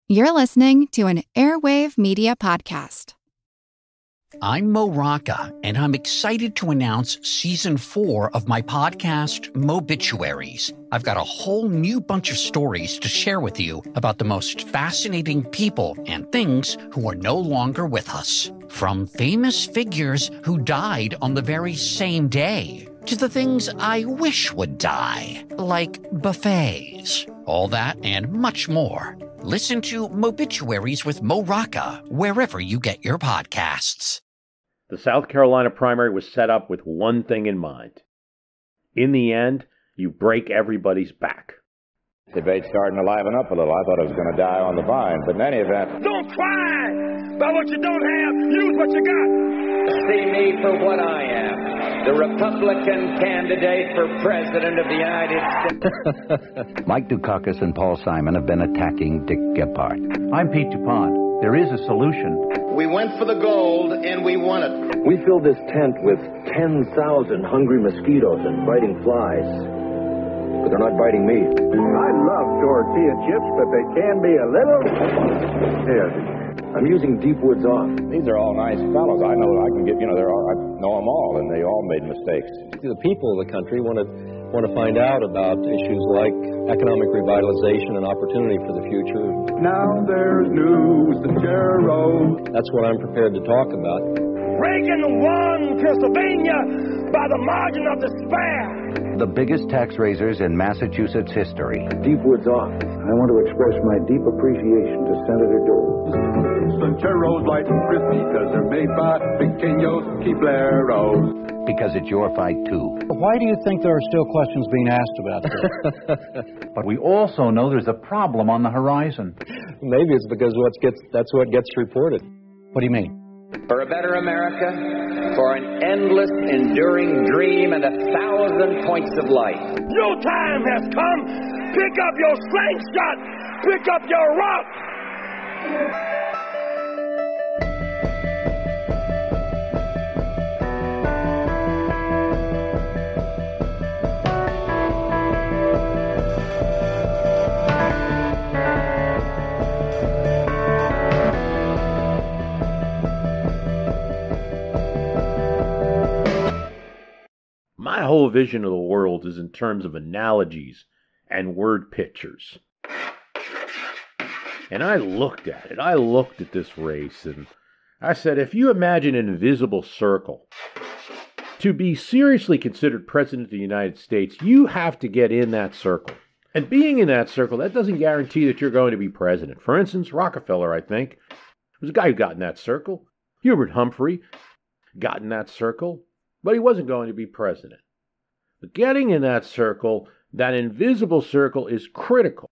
You're listening to an Airwave Media Podcast. I'm Mo Rocca, and I'm excited to announce Season 4 of my podcast, Mobituaries. I've got a whole new bunch of stories to share with you about the most fascinating people and things who are no longer with us. From famous figures who died on the very same day, to the things I wish would die, like buffets. All that and much more. Listen to Mobituaries with Mo Rocca wherever you get your podcasts. The South Carolina primary was set up with one thing in mind. In the end, you break everybody's back. Debate's starting to liven up a little. I thought it was going to die on the vine, but in any event... Don't cry about what you don't have. Use what you got. See me for what I am, the Republican candidate for President of the United States. Mike Dukakis and Paul Simon have been attacking Dick Gephardt. I'm Pete DuPont. There is a solution. We went for the gold, and we won it. We filled this tent with 10,000 hungry mosquitoes and biting flies. But they're not biting me. I love tortilla chips, but they can be a little... Here, I'm using Deep Woods Off. These are all nice fellows. I know I can get, I know them all, and they all made mistakes. The people of the country want to find out about issues like economic revitalization and opportunity for the future. Now there's news, the Chero. That's what I'm prepared to talk about. Reagan won Pennsylvania by the margin of despair. The biggest tax raisers in Massachusetts history. Deep Woods Off. I want to express my deep appreciation to Senator Dole. Sancheros light and crispy because they're made by pequeños quibleros. Because it's your fight, too. Why do you think there are still questions being asked about this? But we also know there's a problem on the horizon. Maybe it's because that's what gets reported. What do you mean? For a better America, for an endless, enduring dream and 1,000 points of light. Your time has come. Pick up your slingshot. Pick up your rock. My whole vision of the world is in terms of analogies and word pictures. And I looked at it. I looked at this race and I said, if you imagine an invisible circle, to be seriously considered President of the United States, you have to get in that circle. And being in that circle, that doesn't guarantee that you're going to be president. For instance, Rockefeller, I think, was a guy who got in that circle. Hubert Humphrey got in that circle, but he wasn't going to be president. But getting in that circle, that invisible circle, is critical.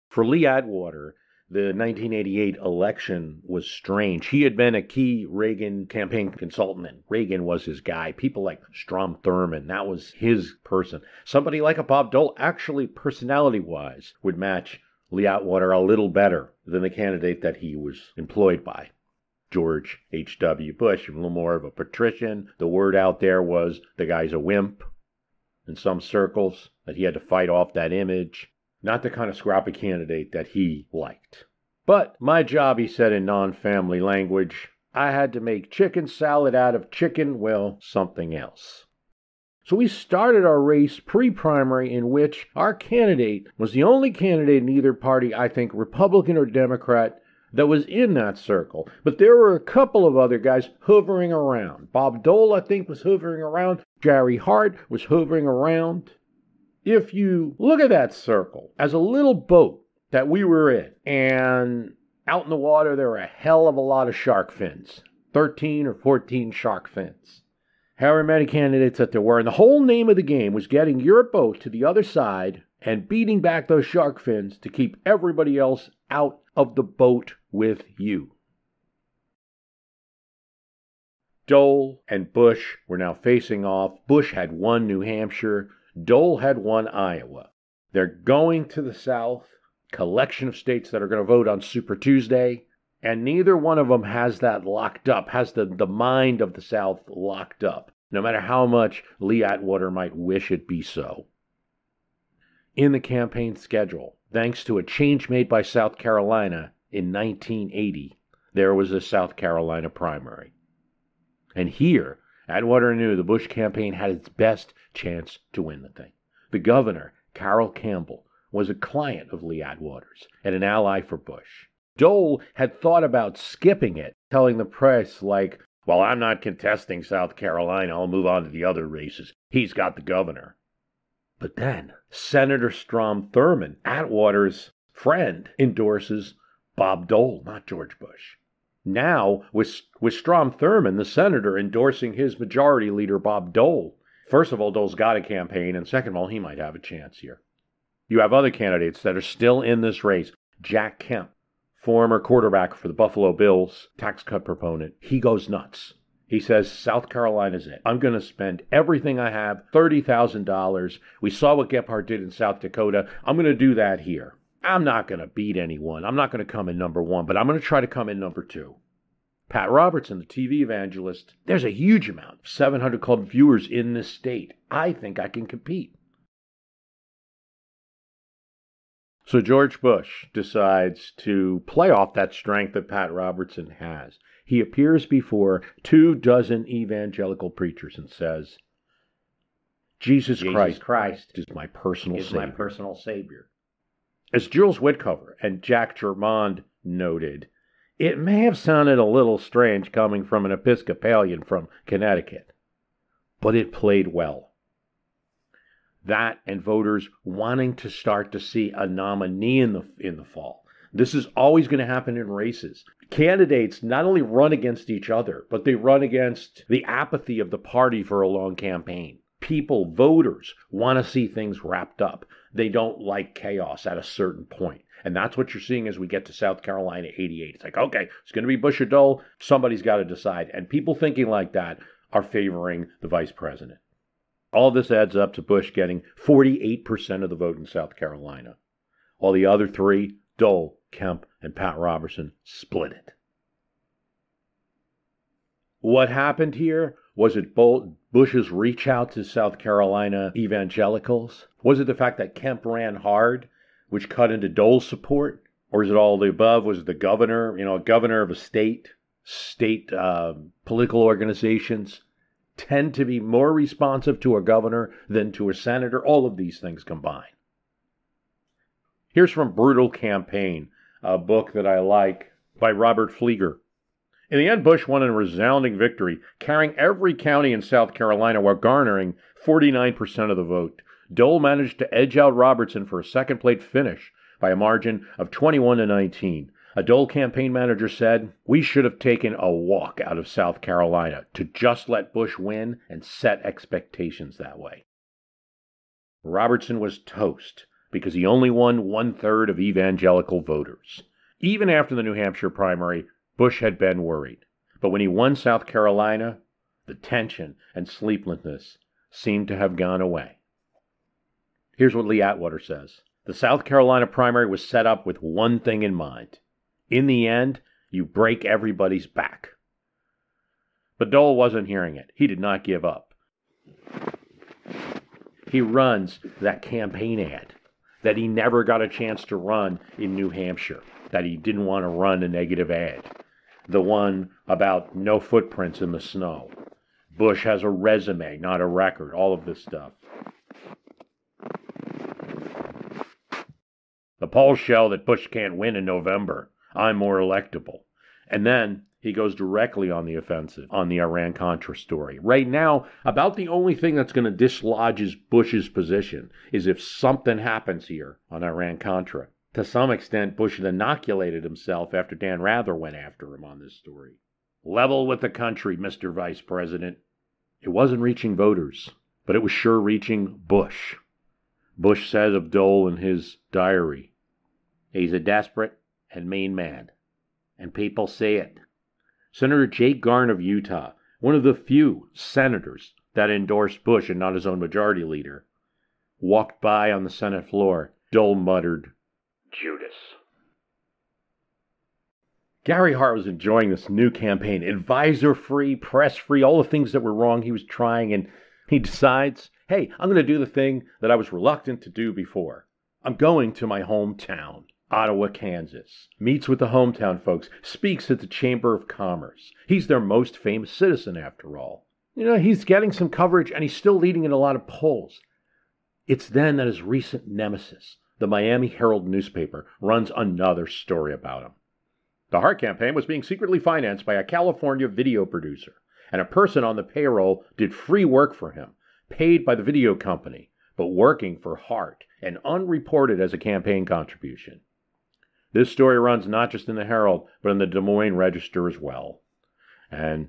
For Lee Atwater, the 1988 election was strange. He had been a key Reagan campaign consultant, and Reagan was his guy. People like Strom Thurmond, that was his person. Somebody like a Bob Dole, actually, personality-wise, would match Lee Atwater a little better than the candidate that he was employed by. George H.W. Bush, a little more of a patrician. The word out there was the guy's a wimp in some circles, that he had to fight off that image. Not the kind of scrappy candidate that he liked. But my job, he said in non-family language, I had to make chicken salad out of chicken, well, something else. So we started our race pre-primary in which our candidate was the only candidate in either party, I think, Republican or Democrat, that was in that circle. But there were a couple of other guys hovering around. Bob Dole, I think, was hovering around. Jerry Hart was hovering around. If you look at that circle as a little boat that we were in, and out in the water there were a hell of a lot of shark fins, 13 or 14 shark fins, however many candidates that there were, and the whole name of the game was getting your boat to the other side and beating back those shark fins to keep everybody else out of the boat with you. Dole and Bush were now facing off. Bush had won New Hampshire. Dole had won Iowa. They're going to the South, collection of states that are going to vote on Super Tuesday, and neither one of them has that locked up, has the mind of the South locked up, no matter how much Lee Atwater might wish it be so. in the campaign schedule, thanks to a change made by South Carolina in 1980. There was a South Carolina primary. And here, Atwater knew the Bush campaign had its best chance to win the thing. The governor, Carroll Campbell, was a client of Lee Atwater's and an ally for Bush. Dole had thought about skipping it, telling the press, like, well, I'm not contesting South Carolina, I'll move on to the other races. He's got the governor. But then, Senator Strom Thurmond, Atwater's friend, endorses Bob Dole, not George Bush. Now, with Strom Thurmond, the senator, endorsing his majority leader, Bob Dole, first of all, Dole's got a campaign, and second of all, he might have a chance here. You have other candidates that are still in this race. Jack Kemp, former quarterback for the Buffalo Bills, tax cut proponent, he goes nuts. He says, South Carolina's it. I'm going to spend everything I have, $30,000. We saw what Gephardt did in South Dakota. I'm going to do that here. I'm not going to beat anyone. I'm not going to come in number one, but I'm going to try to come in number two. Pat Robertson, the TV evangelist, there's a huge amount, 700 club viewers in this state. I think I can compete. So George Bush decides to play off that strength that Pat Robertson has. He appears before 24 evangelical preachers and says, Jesus Christ is my personal savior. As Jules Whitcover and Jack Germond noted, it may have sounded a little strange coming from an Episcopalian from Connecticut, but it played well. That and voters wanting to start to see a nominee in the fall. This is always going to happen in races. Candidates not only run against each other, but they run against the apathy of the party for a long campaign. People, voters, want to see things wrapped up. They don't like chaos at a certain point. And that's what you're seeing as we get to South Carolina 88. It's like, okay, it's going to be Bush or Dole. Somebody's got to decide. And people thinking like that are favoring the vice president. All this adds up to Bush getting 48% of the vote in South Carolina. All the other three, Dole, Kemp, and Pat Robertson, split it. What happened here? Was it Bush's reach out to South Carolina evangelicals? Was it the fact that Kemp ran hard, which cut into Dole's support? Or is it all the above? Was it the governor, a governor of a state political organizations tend to be more responsive to a governor than to a senator? All of these things combined. Here's from Brutal Campaign, a book that I like by Robert Flieger. In the end, Bush won a resounding victory, carrying every county in South Carolina while garnering 49% of the vote. Dole managed to edge out Robertson for a second-place finish by a margin of 21-19. A Dole campaign manager said, "We should have taken a walk out of South Carolina to just let Bush win and set expectations that way." Robertson was toast because he only won 1/3 of evangelical voters. Even after the New Hampshire primary, Bush had been worried. But when he won South Carolina, the tension and sleeplessness seemed to have gone away. Here's what Lee Atwater says. The South Carolina primary was set up with one thing in mind. In the end, you break everybody's back. But Dole wasn't hearing it. He did not give up. He runs that campaign ad that he never got a chance to run in New Hampshire, that he didn't want to run a negative ad. The one about no footprints in the snow. Bush has a resume, not a record, all of this stuff. The polls show that Bush can't win in November. I'm more electable. And then he goes directly on the offensive on the Iran-Contra story. Right now, about the only thing that's going to dislodge Bush's position is if something happens here on Iran-Contra. To some extent, Bush had inoculated himself after Dan Rather went after him on this story. Level with the country, Mr. Vice President. It wasn't reaching voters, but it was sure reaching Bush. Bush said of Dole in his diary, "He's a desperate and mean man, and people see it." Senator Jake Garn of Utah, one of the few senators that endorsed Bush and not his own majority leader, walked by on the Senate floor. Dole muttered, "Judas." Gary Hart was enjoying this new campaign, advisor-free, press-free, all the things that were wrong he was trying, and he decides, hey, I'm going to do the thing that I was reluctant to do before. I'm going to my hometown, Ottawa, Kansas. Meets with the hometown folks, speaks at the Chamber of Commerce. He's their most famous citizen, after all. You know, he's getting some coverage, and he's still leading in a lot of polls. It's then that his recent nemesis, the Miami Herald newspaper, runs another story about him. The Hart campaign was being secretly financed by a California video producer, and a person on the payroll did free work for him, paid by the video company, but working for Hart, and unreported as a campaign contribution. This story runs not just in the Herald, but in the Des Moines Register as well. And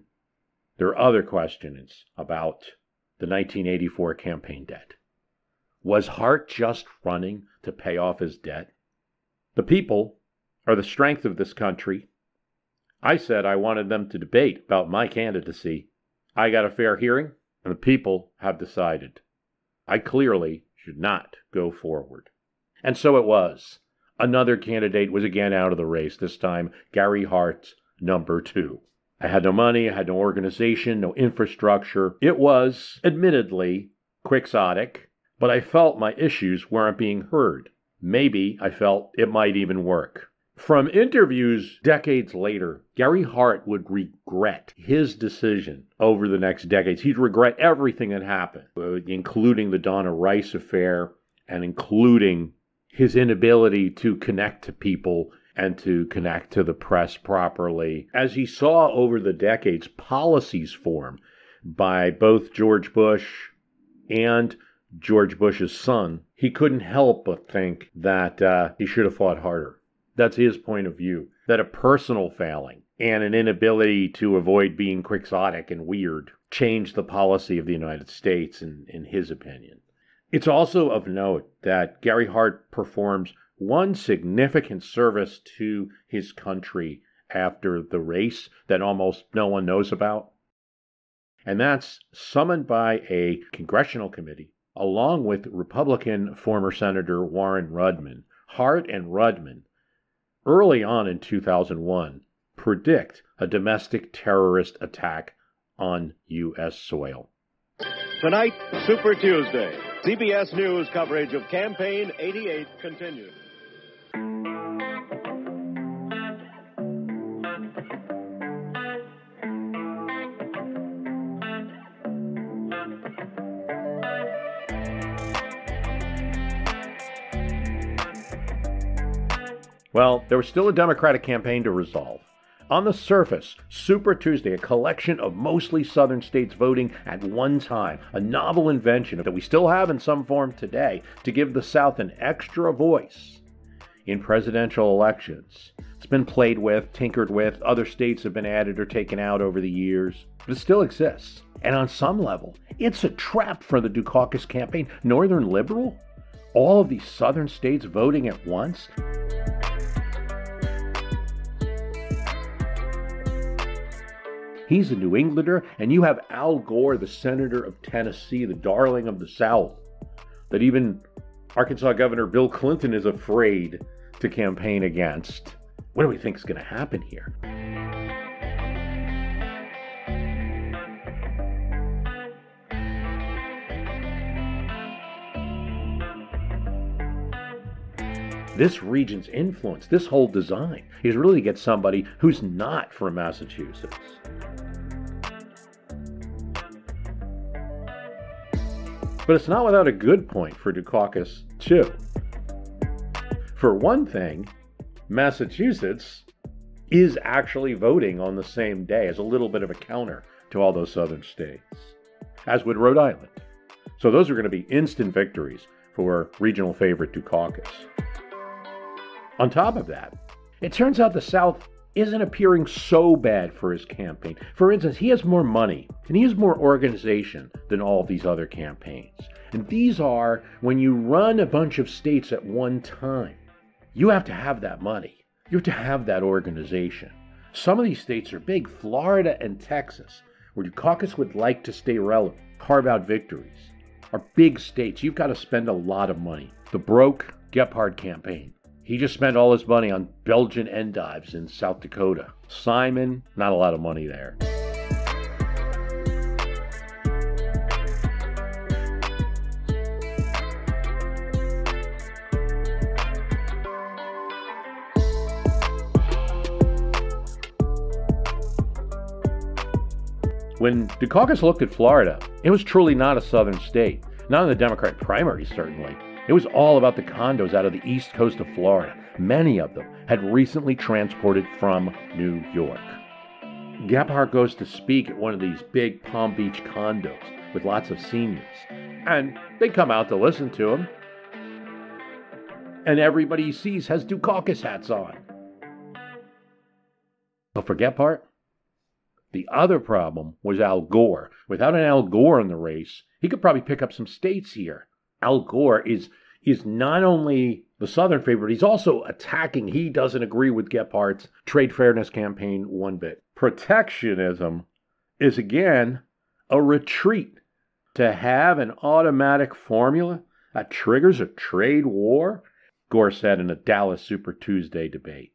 there are other questions about the 1984 campaign debt. Was Hart just running to pay off his debt? The people are the strength of this country. I said I wanted them to debate about my candidacy. I got a fair hearing, and the people have decided. I clearly should not go forward. And so it was. Another candidate was again out of the race, this time Gary Hart, number 2. I had no money, I had no organization, no infrastructure. It was, admittedly, quixotic, but I felt my issues weren't being heard. Maybe I felt it might even work. From interviews decades later, Gary Hart would regret his decision over the next decades. He'd regret everything that happened, including the Donna Rice affair and including his inability to connect to people and to connect to the press properly. As he saw over the decades policies form by both George Bush and George Bush's son, he couldn't help but think that he should have fought harder. That's his point of view, that a personal failing and an inability to avoid being quixotic and weird changed the policy of the United States, in his opinion. It's also of note that Gary Hart performs one significant service to his country after the race that almost no one knows about, and that's summoned by a congressional committee, along with Republican former Senator Warren Rudman. Hart and Rudman, early on in 2001, predict a domestic terrorist attack on U.S. soil. Tonight, Super Tuesday. CBS News coverage of Campaign 88 continues. Well, there was still a Democratic campaign to resolve. On the surface, Super Tuesday, a collection of mostly southern states voting at one time, a novel invention that we still have in some form today to give the South an extra voice in presidential elections. It's been played with, tinkered with, other states have been added or taken out over the years, but it still exists. And on some level, it's a trap for the Dukakis campaign. Northern liberal? All of these southern states voting at once? He's a New Englander, and you have Al Gore, the senator of Tennessee, the darling of the South, that even Arkansas Governor Bill Clinton is afraid to campaign against. What do we think is going to happen here? This region's influence, this whole design, is really to get somebody who's not from Massachusetts. But it's not without a good point for Dukakis, too. For one thing, Massachusetts is actually voting on the same day as a little bit of a counter to all those southern states, as would Rhode Island. So those are going to be instant victories for regional favorite Dukakis. On top of that, it turns out the South isn't appearing so bad for his campaign. For instance, he has more money and he has more organization than all of these other campaigns. And these are when you run a bunch of states at one time. You have to have that money. You have to have that organization. Some of these states are big, Florida and Texas, where Dukakis would like to stay relevant, carve out victories, are big states. You've got to spend a lot of money. The broke Gephardt campaign. He just spent all his money on Belgian endives in South Dakota. Simon, not a lot of money there. When Dukakis looked at Florida, it was truly not a southern state. Not in the Democratic primaries, certainly. It was all about the condos out of the east coast of Florida. Many of them had recently transported from New York. Gephardt goes to speak at one of these big Palm Beach condos with lots of seniors. And they come out to listen to him. And everybody he sees has Dukakis hats on. But for Gephardt, the other problem was Al Gore. Without an Al Gore in the race, he could probably pick up some states here. Al Gore is not only the Southern favorite, he's also attacking. He doesn't agree with Gephardt's trade fairness campaign one bit. Protectionism is, again, a retreat. To have an automatic formula that triggers a trade war, Gore said in a Dallas Super Tuesday debate.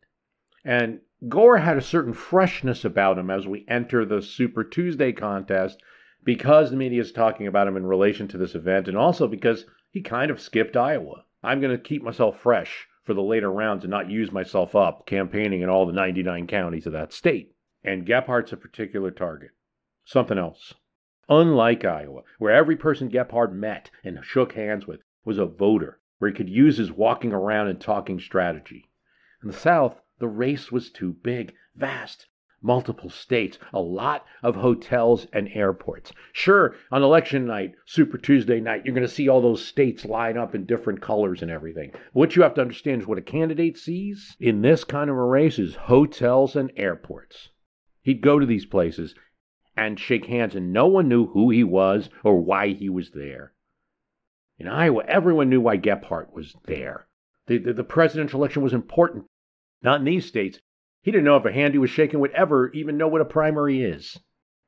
And Gore had a certain freshness about him as we enter the Super Tuesday contest because the media is talking about him in relation to this event, and also because he kind of skipped Iowa. I'm going to keep myself fresh for the later rounds and not use myself up campaigning in all the 99 counties of that state. And Gephardt's a particular target. Something else. Unlike Iowa, where every person Gephardt met and shook hands with was a voter, where he could use his walking around and talking strategy. In the South, the race was too big, vast, multiple states, a lot of hotels and airports. Sure, on election night, Super Tuesday night, you're going to see all those states line up in different colors and everything. What you have to understand is what a candidate sees in this kind of a race is hotels and airports. He'd go to these places and shake hands, and no one knew who he was or why he was there. In Iowa, everyone knew why Gephardt was there. The presidential election was important. Not in these states. He didn't know if a hand he was shaking would ever even know what a primary is.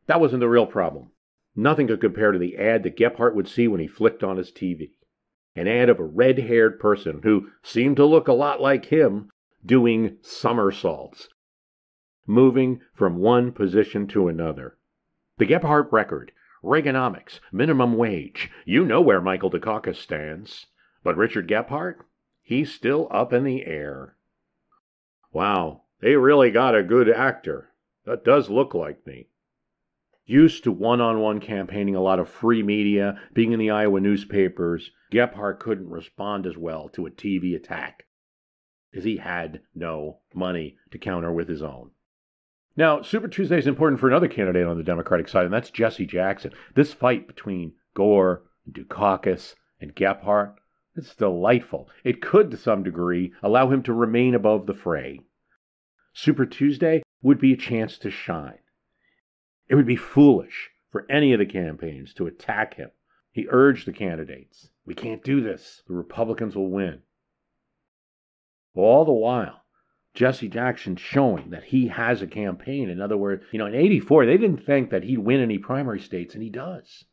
That wasn't the real problem. Nothing could compare to the ad that Gephardt would see when he flicked on his TV. An ad of a red-haired person who seemed to look a lot like him doing somersaults, moving from one position to another. The Gephardt record, Reaganomics, minimum wage. You know where Michael Dukakis stands. But Richard Gephardt? He's still up in the air. Wow, they really got a good actor. That does look like me. Used to one-on-one campaigning, a lot of free media, being in the Iowa newspapers, Gephardt couldn't respond as well to a TV attack, because he had no money to counter with his own. Now, Super Tuesday is important for another candidate on the Democratic side, and that's Jesse Jackson. This fight between Gore, Dukakis, and Gephardt, it's delightful. It could, to some degree, allow him to remain above the fray. Super Tuesday would be a chance to shine. It would be foolish for any of the campaigns to attack him. He urged the candidates, "We can't do this. The Republicans will win." All the while, Jesse Jackson showing that he has a campaign. In other words, in 84, they didn't think that he'd win any primary states, and he does.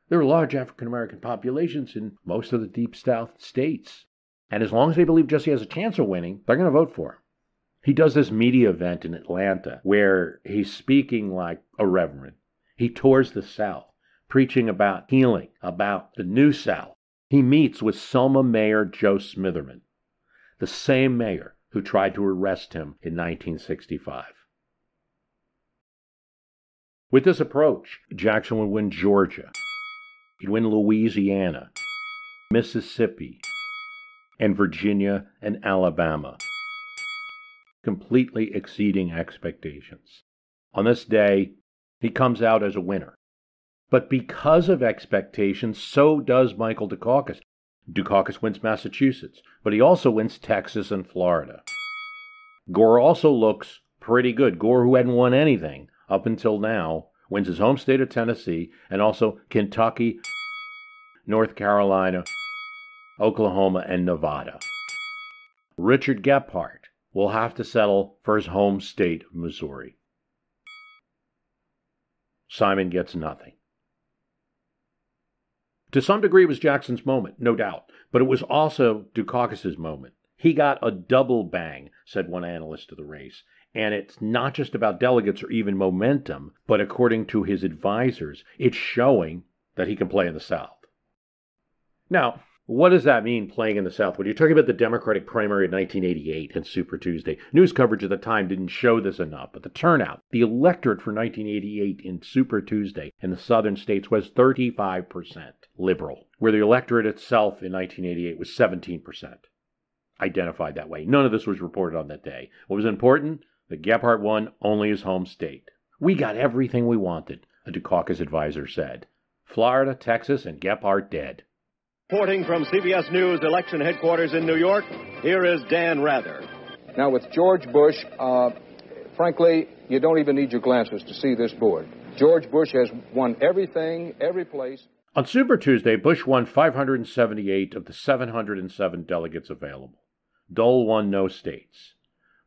There are large African-American populations in most of the Deep South states. And as long as they believe Jesse has a chance of winning, they're going to vote for him. He does this media event in Atlanta where he's speaking like a reverend. He tours the South, preaching about healing, about the New South. He meets with Selma Mayor Joe Smitherman, the same mayor who tried to arrest him in 1965. With this approach, Jackson would win Georgia. He'd win Louisiana, Mississippi, and Virginia and Alabama, completely exceeding expectations. On this day, he comes out as a winner. But because of expectations, so does Michael Dukakis. Dukakis wins Massachusetts, but he also wins Texas and Florida. Gore also looks pretty good. Gore, who hadn't won anything up until now, wins his home state of Tennessee, and also Kentucky, North Carolina, Oklahoma, and Nevada. Richard Gephardt will have to settle for his home state of Missouri. Simon gets nothing. To some degree, it was Jackson's moment, no doubt, but it was also Dukakis' moment. He got a double bang, said one analyst of the race. And it's not just about delegates or even momentum, but according to his advisors, it's showing that he can play in the South. Now, What does that mean, playing in the South? When you're talking about the Democratic primary in 1988 and Super Tuesday, news coverage at the time didn't show this enough, but the turnout, the electorate for 1988 in Super Tuesday in the southern states was 35% liberal, where the electorate itself in 1988 was 17%. Identified that way. None of this was reported on that day. What was important? That Gephardt won only his home state. We got everything we wanted, a Dukakis advisor said. Florida, Texas, and Gephardt dead. Reporting from CBS News election headquarters in New York, here is Dan Rather. Now, with George Bush, frankly, you don't even need your glasses to see this board. George Bush has won everything, every place. On Super Tuesday, Bush won 578 of the 707 delegates available. Dole won no states.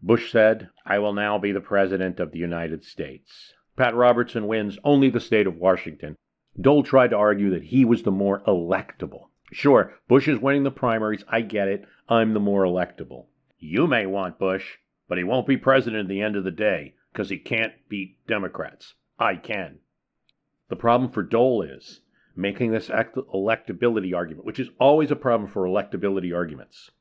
Bush said, "I will now be the President of the United States." Pat Robertson wins only the state of Washington. Dole tried to argue that he was the more electable. Sure, Bush is winning the primaries. I get it. I'm the more electable. You may want Bush, but he won't be president at the end of the day because he can't beat Democrats. I can. The problem for Dole is making this electability argument, which is always a problem for electability arguments.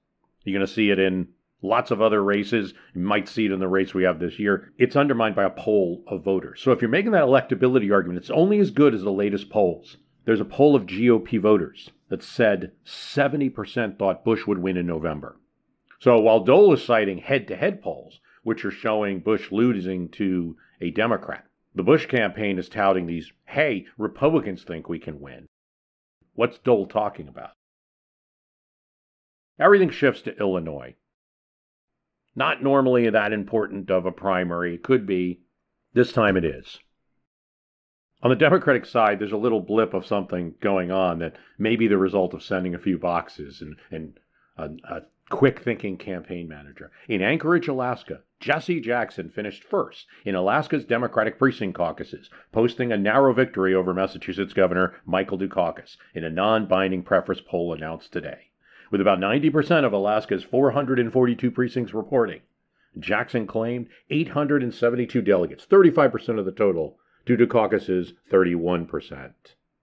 You're going to see it in lots of other races. You might see it in the race we have this year. It's undermined by a poll of voters. So if you're making that electability argument, it's only as good as the latest polls. There's a poll of GOP voters that said 70% thought Bush would win in November. So while Dole is citing head-to-head polls, which are showing Bush losing to a Democrat, the Bush campaign is touting these, hey, Republicans think we can win. What's Dole talking about? Everything shifts to Illinois. Not normally that important of a primary. It could be. This time it is. On the Democratic side, there's a little blip of something going on that may be the result of sending a few boxes and a quick-thinking campaign manager. In Anchorage, Alaska, Jesse Jackson finished first in Alaska's Democratic precinct caucuses, posting a narrow victory over Massachusetts Governor Michael Dukakis in a non-binding preference poll announced today. With about 90% of Alaska's 442 precincts reporting, Jackson claimed 872 delegates, 35% of the total, to Dukakis' 31%.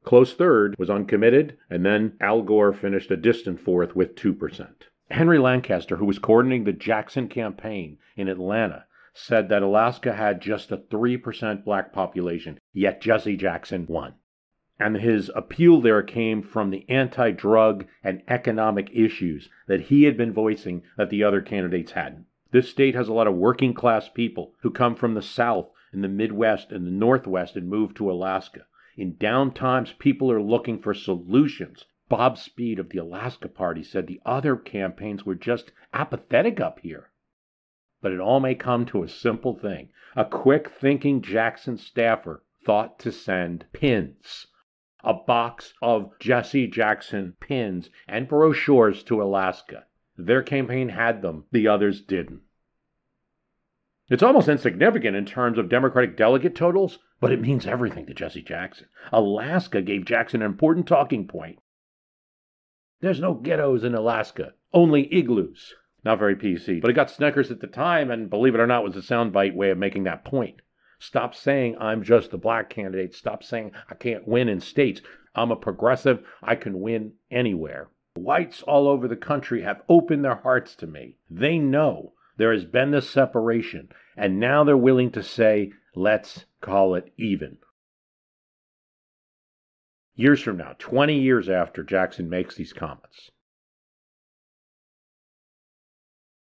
Close third was uncommitted, and then Al Gore finished a distant fourth with 2%. Henry Lancaster, who was coordinating the Jackson campaign in Atlanta, said that Alaska had just a 3% black population, yet Jesse Jackson won. And his appeal there came from the anti-drug and economic issues that he had been voicing that the other candidates hadn't. This state has a lot of working-class people who come from the South and the Midwest and the Northwest and move to Alaska. In down times, people are looking for solutions. Bob Speed of the Alaska Party said the other campaigns were just apathetic up here. But it all may come to a simple thing. A quick-thinking Jackson staffer thought to send pins. A box of Jesse Jackson pins and brochures to Alaska. Their campaign had them, the others didn't. It's almost insignificant in terms of Democratic delegate totals, but it means everything to Jesse Jackson. Alaska gave Jackson an important talking point. There's no ghettos in Alaska, only igloos. Not very PC, but it got Snickers at the time, and believe it or not, was a soundbite way of making that point. Stop saying I'm just the black candidate. Stop saying I can't win in states. I'm a progressive. I can win anywhere. Whites all over the country have opened their hearts to me. They know there has been this separation, and now they're willing to say, let's call it even. Years from now, 20 years after Jackson makes these comments,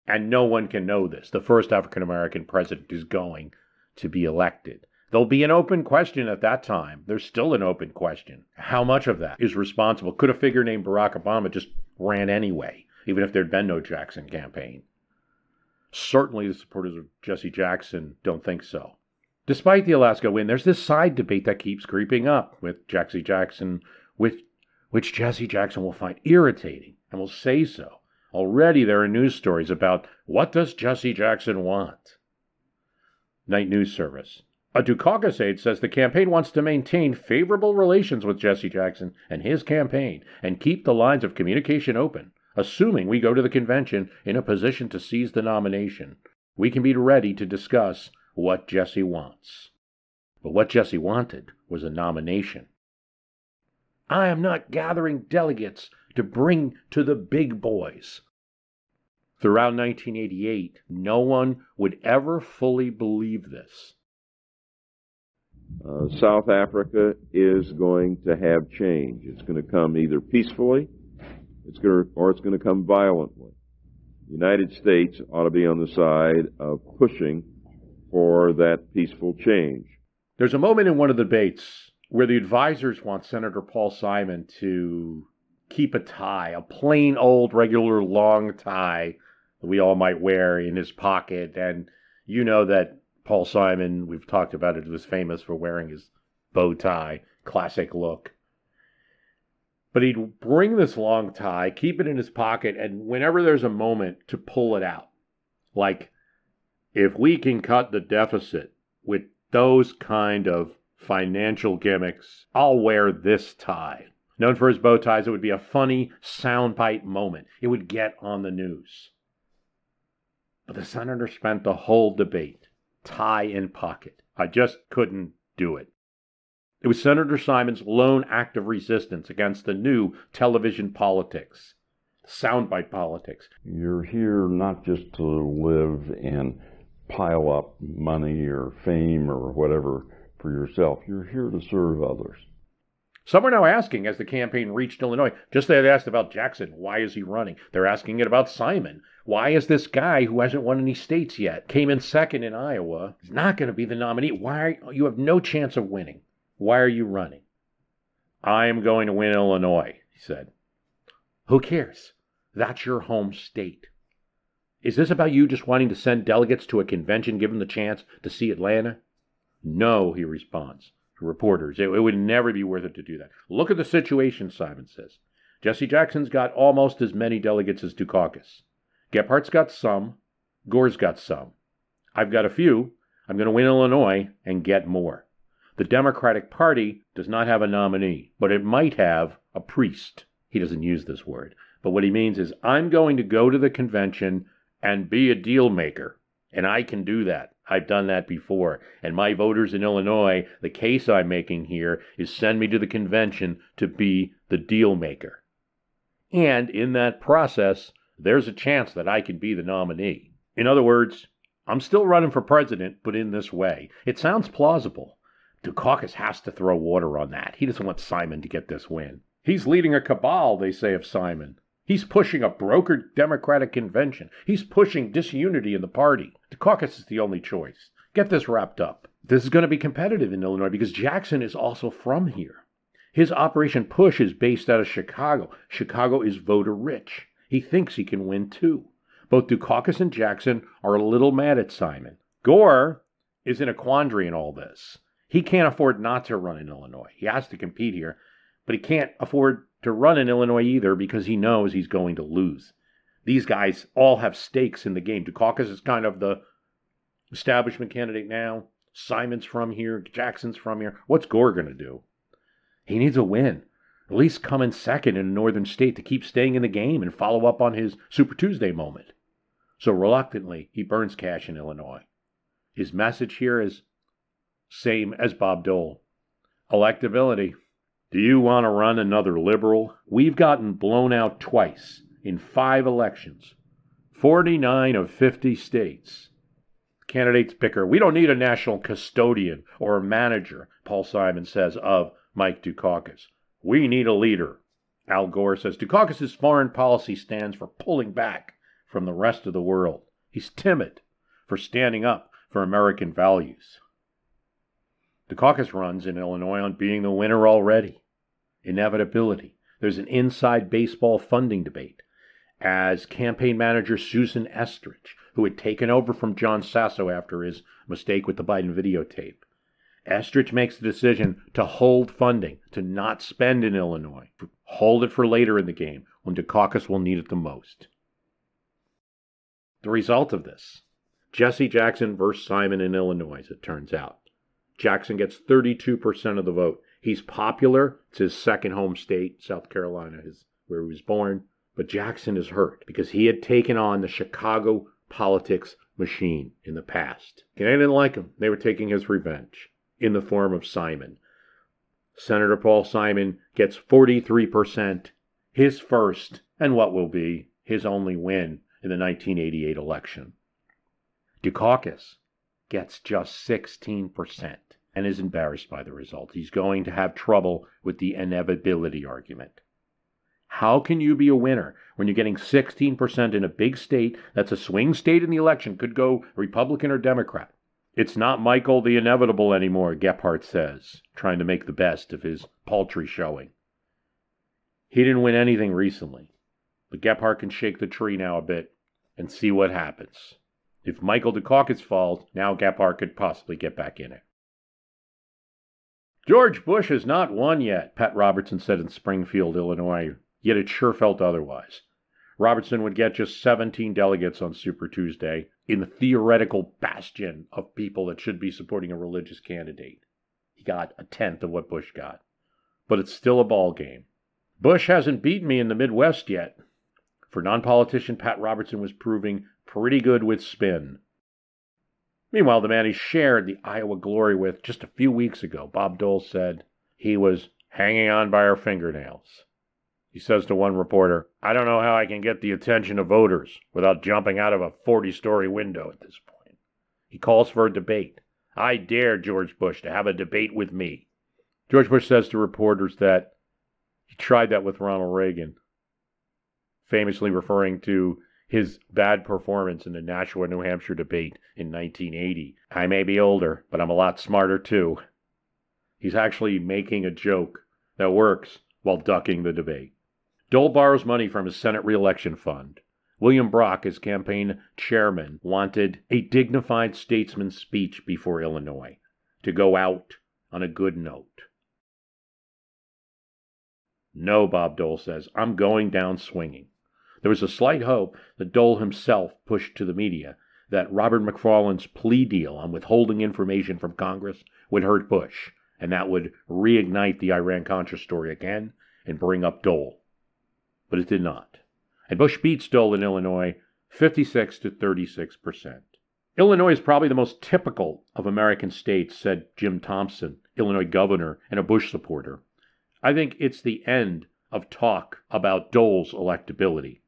and no one can know this, the first African-American president is going to be elected. There'll be an open question at that time. There's still an open question. How much of that is responsible? Could a figure named Barack Obama just ran anyway, even if there'd been no Jackson campaign? Certainly the supporters of Jesse Jackson don't think so. Despite the Alaska win, there's this side debate that keeps creeping up with Jesse Jackson, which Jesse Jackson will find irritating and will say so. Already there are news stories about what does Jesse Jackson want? Night News Service. A Dukakis aide says the campaign wants to maintain favorable relations with Jesse Jackson and his campaign and keep the lines of communication open. Assuming we go to the convention in a position to seize the nomination, we can be ready to discuss what Jesse wants. But what Jesse wanted was a nomination. I am not gathering delegates to bring to the big boys. Throughout 1988, no one would ever fully believe this. South Africa is going to have change. It's going to come either peacefully, or it's going to come violently. The United States ought to be on the side of pushing for that peaceful change. There's a moment in one of the debates where the advisors want Senator Paul Simon to keep a tie, a plain old regular long tie that we all might wear in his pocket. And you know that Paul Simon, we've talked about it, was famous for wearing his bow tie, classic look. But he'd bring this long tie, keep it in his pocket, and whenever there's a moment to pull it out, like, if we can cut the deficit with those kind of financial gimmicks, I'll wear this tie. Known for his bow ties, it would be a funny soundbite moment. It would get on the news. But the senator spent the whole debate, tie in pocket. I just couldn't do it. It was Senator Simon's lone act of resistance against the new television politics, soundbite politics. You're here not just to live and pile up money or fame or whatever for yourself. You're here to serve others. Some are now asking, as the campaign reached Illinois, just as they asked about Jackson, why is he running? They're asking it about Simon. Why is this guy who hasn't won any states yet, came in second in Iowa, is not going to be the nominee? You have no chance of winning. Why are you running? I am going to win Illinois, he said. Who cares? That's your home state. Is this about you just wanting to send delegates to a convention, give them the chance to see Atlanta? No, he responds to reporters. It would never be worth it to do that. Look at the situation, Simon says. Jesse Jackson's got almost as many delegates as Dukakis. Gephardt's got some. Gore's got some. I've got a few. I'm going to win Illinois and get more. The Democratic Party does not have a nominee, but it might have a priest. He doesn't use this word. But what he means is, I'm going to go to the convention and be a deal maker. And I can do that. I've done that before. And my voters in Illinois, the case I'm making here is send me to the convention to be the deal maker. And in that process, there's a chance that I could be the nominee. In other words, I'm still running for president, but in this way. It sounds plausible. Dukakis has to throw water on that. He doesn't want Simon to get this win. He's leading a cabal, they say of Simon. He's pushing a brokered Democratic convention. He's pushing disunity in the party. Dukakis is the only choice. Get this wrapped up. This is going to be competitive in Illinois because Jackson is also from here. His Operation Push is based out of Chicago. Chicago is voter rich. He thinks he can win too. Both Dukakis and Jackson are a little mad at Simon. Gore is in a quandary in all this. He can't afford not to run in Illinois. He has to compete here, but he can't afford to run in Illinois either because he knows he's going to lose. These guys all have stakes in the game. Dukakis is kind of the establishment candidate now. Simon's from here. Jackson's from here. What's Gore going to do? He needs a win. At least come in second in a northern state to keep staying in the game and follow up on his Super Tuesday moment. So reluctantly, he burns cash in Illinois. His message here is same as Bob Dole. Electability. Do you want to run another liberal? We've gotten blown out twice in 5 elections. 49 of 50 states. Candidates bicker. We don't need a national custodian or a manager, Paul Simon says of Mike Dukakis. We need a leader. Al Gore says Dukakis' foreign policy stands for pulling back from the rest of the world. He's timid for standing up for American values. Dukakis runs in Illinois on being the winner already. Inevitability. There's an inside baseball funding debate as campaign manager Susan Estrich, who had taken over from John Sasso after his mistake with the Biden videotape. Estrich makes the decision to hold funding, to not spend in Illinois, hold it for later in the game when Dukakis will need it the most. The result of this, Jesse Jackson versus Simon in Illinois, as it turns out. Jackson gets 32% of the vote. He's popular. It's his second home state. South Carolina is where he was born. But Jackson is hurt because he had taken on the Chicago politics machine in the past. And they didn't like him. They were taking his revenge in the form of Simon. Senator Paul Simon gets 43%. his first and what will be his only win in the 1988 election. Dukakis gets just 16% and is embarrassed by the result. He's going to have trouble with the inevitability argument. How can you be a winner when you're getting 16% in a big state that's a swing state in the election, could go Republican or Democrat? It's not Michael the Inevitable anymore, Gephardt says, trying to make the best of his paltry showing. He didn't win anything recently, but Gephardt can shake the tree now a bit and see what happens. If Michael Dukakis falls, now Gephardt could possibly get back in it. George Bush has not won yet, Pat Robertson said in Springfield, Illinois, yet it sure felt otherwise. Robertson would get just 17 delegates on Super Tuesday in the theoretical bastion of people that should be supporting a religious candidate. He got a tenth of what Bush got. But it's still a ball game. Bush hasn't beaten me in the Midwest yet. For non-politician, Pat Robertson was proving pretty good with spin. Meanwhile, the man he shared the Iowa glory with just a few weeks ago, Bob Dole, said he was hanging on by our fingernails. He says to one reporter, "I don't know how I can get the attention of voters without jumping out of a 40-story window at this point." He calls for a debate. "I dare George Bush to have a debate with me." George Bush says to reporters that he tried that with Ronald Reagan, famously referring to his bad performance in the Nashua, New Hampshire debate in 1980. "I may be older, but I'm a lot smarter too." He's actually making a joke that works while ducking the debate. Dole borrows money from his Senate re-election fund. William Brock, his campaign chairman, wanted a dignified statesman's speech before Illinois to go out on a good note. "No," Bob Dole says, "I'm going down swinging." There was a slight hope that Dole himself pushed to the media that Robert McFarland's plea deal on withholding information from Congress would hurt Bush, and that would reignite the Iran-Contra story again and bring up Dole. But it did not. And Bush beats Dole in Illinois 56 to 36%. Illinois is probably the most typical of American states, said Jim Thompson, Illinois governor and a Bush supporter. I think it's the end of talk about Dole's electability.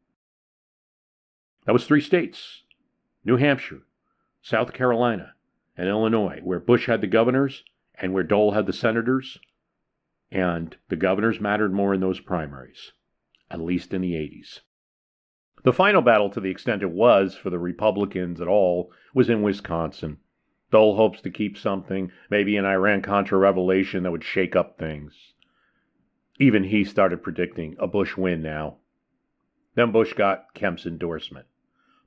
That was 3 states, New Hampshire, South Carolina, and Illinois, where Bush had the governors and where Dole had the senators, and the governors mattered more in those primaries, at least in the 80s. The final battle, to the extent it was for the Republicans at all, was in Wisconsin. Dole hopes to keep something, maybe an Iran-Contra revelation that would shake up things. Even he started predicting a Bush win now. Then Bush got Kemp's endorsement.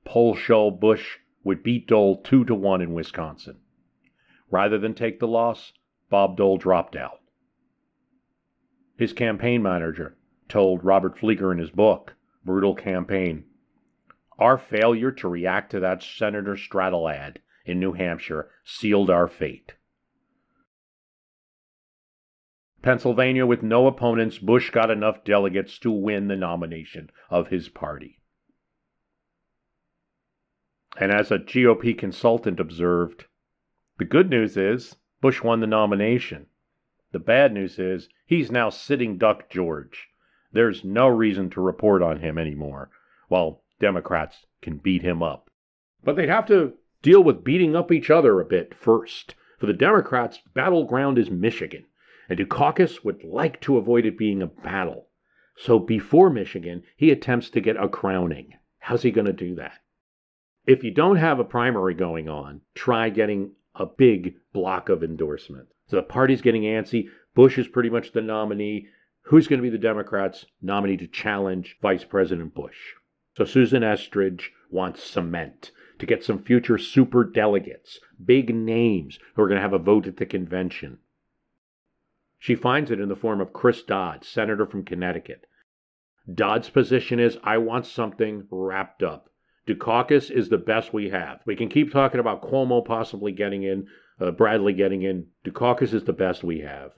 Polls show Bush would beat Dole 2-1 in Wisconsin. Rather than take the loss, Bob Dole dropped out. His campaign manager told Robert Fleeger in his book, Brutal Campaign, "Our failure to react to that Senator Straddle ad in New Hampshire sealed our fate." Pennsylvania, with no opponents, Bush got enough delegates to win the nomination of his party. And as a GOP consultant observed, the good news is Bush won the nomination. The bad news is he's now sitting duck George. There's no reason to report on him anymore, while Democrats can beat him up. But they'd have to deal with beating up each other a bit first. For the Democrats, battleground is Michigan, and Dukakis would like to avoid it being a battle. So before Michigan, he attempts to get a crowning. How's he going to do that? If you don't have a primary going on, try getting a big block of endorsement. So the party's getting antsy. Bush is pretty much the nominee. Who's going to be the Democrats' nominee to challenge Vice President Bush? So Susan Estridge wants cement to get some future super delegates, big names who are going to have a vote at the convention. She finds it in the form of Chris Dodd, senator from Connecticut. Dodd's position is, I want something wrapped up. Dukakis is the best we have. We can keep talking about Cuomo possibly getting in, Bradley getting in. Dukakis is the best we have.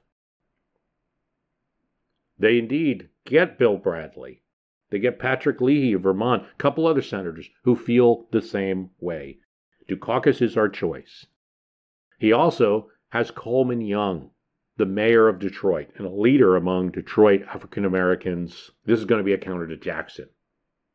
They indeed get Bill Bradley. They get Patrick Leahy of Vermont, a couple other senators who feel the same way. Dukakis is our choice. He also has Coleman Young, the mayor of Detroit and a leader among Detroit African Americans. This is going to be a counter to Jackson.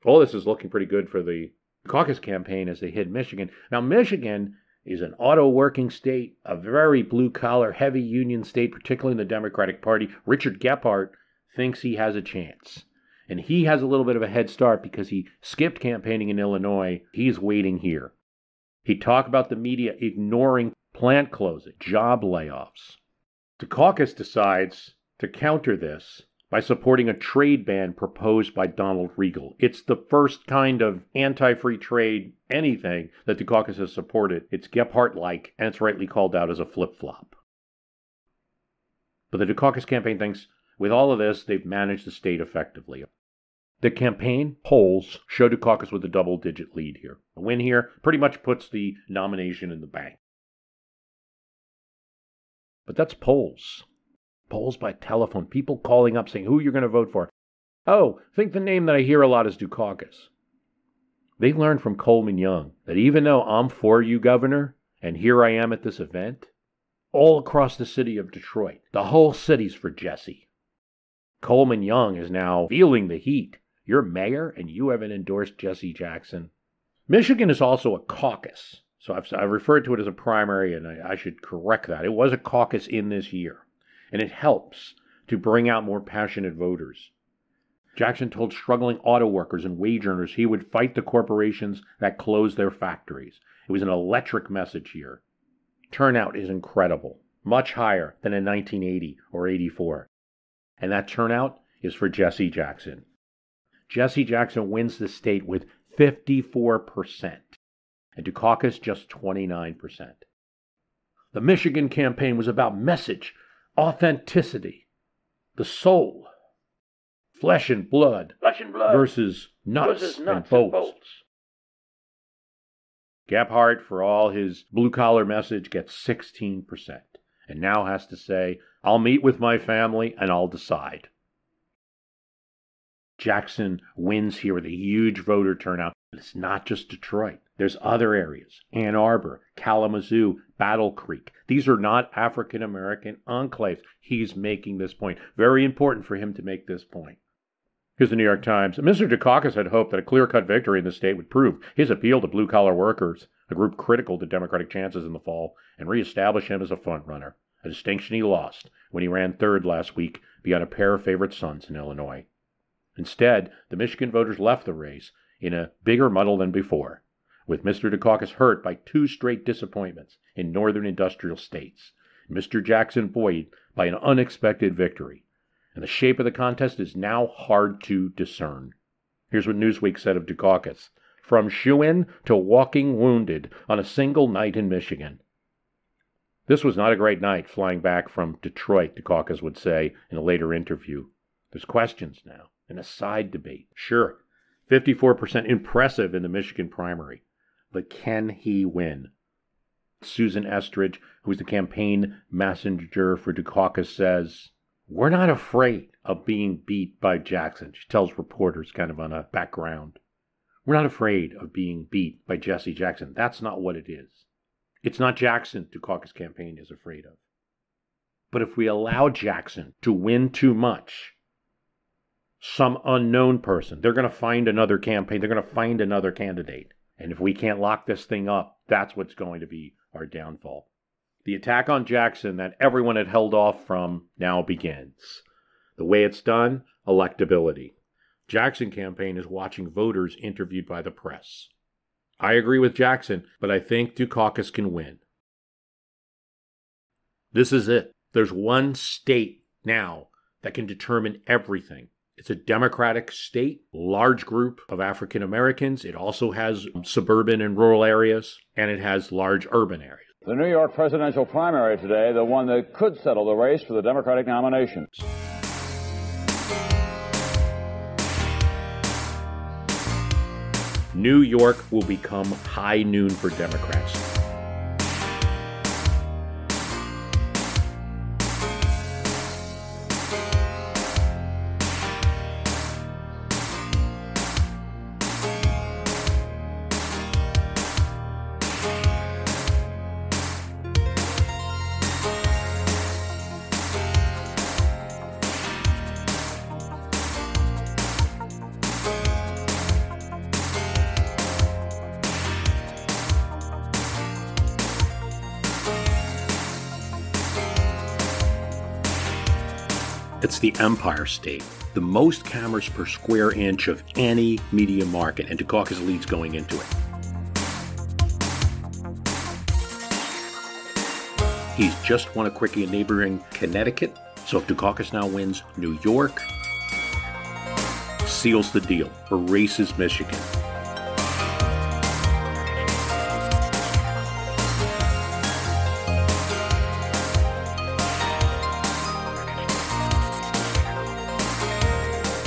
All this is looking pretty good for the caucus campaign as they hit Michigan. Now, Michigan is an auto-working state, a very blue-collar, heavy union state, particularly in the Democratic Party. Richard Gephardt thinks he has a chance. And he has a little bit of a head start because he skipped campaigning in Illinois. He's waiting here. He talked about the media ignoring plant closing, job layoffs. Dukakis decides to counter this by supporting a trade ban proposed by Donald Regal. It's the first kind of anti-free trade anything that Dukakis has supported. It's Gephardt-like, and it's rightly called out as a flip-flop. But the Dukakis campaign thinks with all of this, they've managed the state effectively. The campaign polls show Dukakis with a double-digit lead here. A win here pretty much puts the nomination in the bank. But that's polls. Polls by telephone. People calling up saying who you're going to vote for. Oh, I think the name that I hear a lot is Dukakis. They learned from Coleman Young that even though I'm for you, Governor, and here I am at this event, all across the city of Detroit, the whole city's for Jesse. Coleman Young is now feeling the heat. You're mayor and you haven't endorsed Jesse Jackson. Michigan is also a caucus. So I've referred to it as a primary, and I should correct that. It was a caucus in this year, and it helps to bring out more passionate voters. Jackson told struggling auto workers and wage earners he would fight the corporations that closed their factories. It was an electric message here. Turnout is incredible, much higher than in 1980 or 84. And that turnout is for Jesse Jackson. Jesse Jackson wins the state with 54%. And Dukakis just 29%. The Michigan campaign was about message, authenticity, the soul, flesh and blood versus nuts and bolts. Gephardt, for all his blue-collar message, gets 16%, and now has to say, I'll meet with my family and I'll decide. Jackson wins here with a huge voter turnout. But it's not just Detroit. There's other areas. Ann Arbor, Kalamazoo, Battle Creek. These are not African-American enclaves. He's making this point. Very important for him to make this point. Here's the New York Times. Mr. Dukakis had hoped that a clear-cut victory in the state would prove his appeal to blue-collar workers, a group critical to Democratic chances in the fall, and reestablish him as a front-runner, a distinction he lost when he ran third last week beyond a pair of favorite sons in Illinois. Instead, the Michigan voters left the race in a bigger muddle than before, with Mr. Dukakis hurt by 2 straight disappointments in northern industrial states, and Mr. Jackson buoyed by an unexpected victory. And the shape of the contest is now hard to discern. Here's what Newsweek said of Dukakis. From shoo-in to walking wounded on a single night in Michigan. This was not a great night flying back from Detroit, Dukakis would say in a later interview. There's questions now, and a side debate. Sure, 54% impressive in the Michigan primary. But can he win? Susan Estridge, who's the campaign messenger for Dukakis, says, we're not afraid of being beat by Jackson. She tells reporters kind of on a background. We're not afraid of being beat by Jesse Jackson. That's not what it is. It's not Jackson Dukakis' campaign is afraid of. But if we allow Jackson to win too much, some unknown person, they're going to find another campaign, they're going to find another candidate. And if we can't lock this thing up, that's what's going to be our downfall. The attack on Jackson that everyone had held off from now begins. The way it's done, electability. Jackson campaign is watching voters interviewed by the press. I agree with Jackson, but I think Dukakis can win. This is it. There's one state now that can determine everything. It's a Democratic state, large group of African Americans. It also has suburban and rural areas, and it has large urban areas. The New York presidential primary today, the one that could settle the race for the Democratic nomination. New York will become high noon for Democrats. It's the Empire State, the most cameras per square inch of any media market, and Dukakis leads going into it. He's just won a quickie in neighboring Connecticut, so if Dukakis now wins New York, seals the deal, erases Michigan.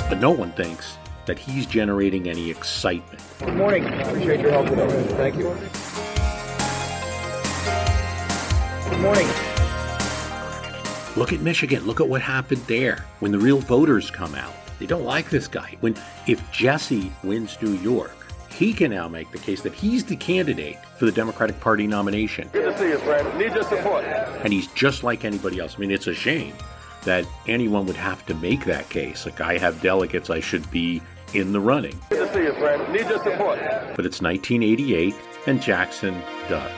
But no one thinks that he's generating any excitement. Good morning. Appreciate your help today. Thank you. Good morning. Look at Michigan. Look at what happened there when the real voters come out. They don't like this guy. If Jesse wins New York, he can now make the case that he's the candidate for the Democratic Party nomination. Good to see you, friend. Need your support. And he's just like anybody else. I mean, it's a shame that anyone would have to make that case. Like, I have delegates, I should be in the running. Good to see you, friend. Need your support. But it's 1988, and Jackson does.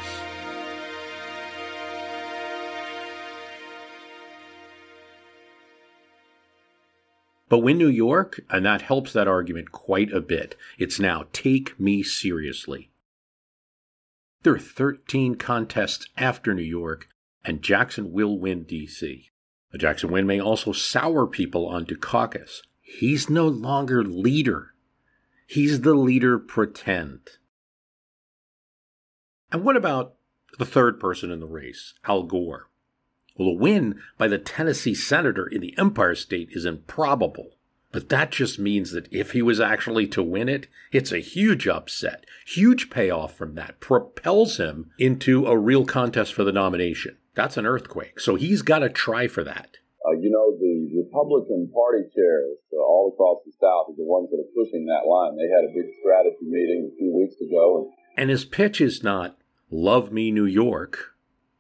But win New York, and that helps that argument quite a bit. It's now take me seriously. There are 13 contests after New York, and Jackson will win D.C. A Jackson win may also sour people on Dukakis. He's no longer leader. He's the leader pretend. And what about the third person in the race, Al Gore? Well, a win by the Tennessee senator in the Empire State is improbable. But that just means that if he was actually to win it, it's a huge upset. Huge payoff from that. Propels him into a real contest for the nomination. That's an earthquake. So he's got to try for that. The Republican Party chairs all across the South are the ones that are pushing that line. They had a big strategy meeting a few weeks ago. And his pitch is not, love me, New York.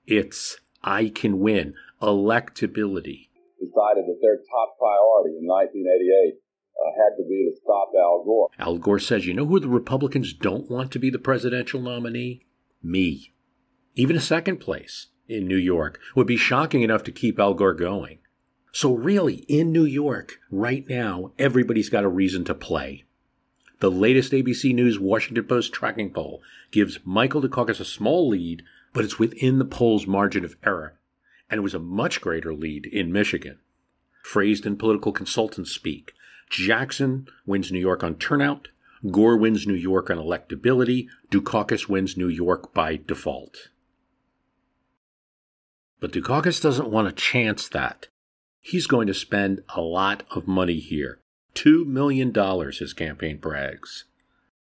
It's, I can win. Electability. Decided that their top priority in 1988 had to be to stop Al Gore. Al Gore says, you know who the Republicans don't want to be the presidential nominee? Me. Even a second place in New York would be shocking enough to keep Al Gore going. So really, in New York, right now, everybody's got a reason to play. The latest ABC News Washington Post tracking poll gives Michael Dukakis a small lead, but it's within the poll's margin of error. And it was a much greater lead in Michigan. Phrased in political consultant speak, Jackson wins New York on turnout, Gore wins New York on electability, Dukakis wins New York by default. But Dukakis doesn't want to chance that. He's going to spend a lot of money here. $2 million, his campaign brags.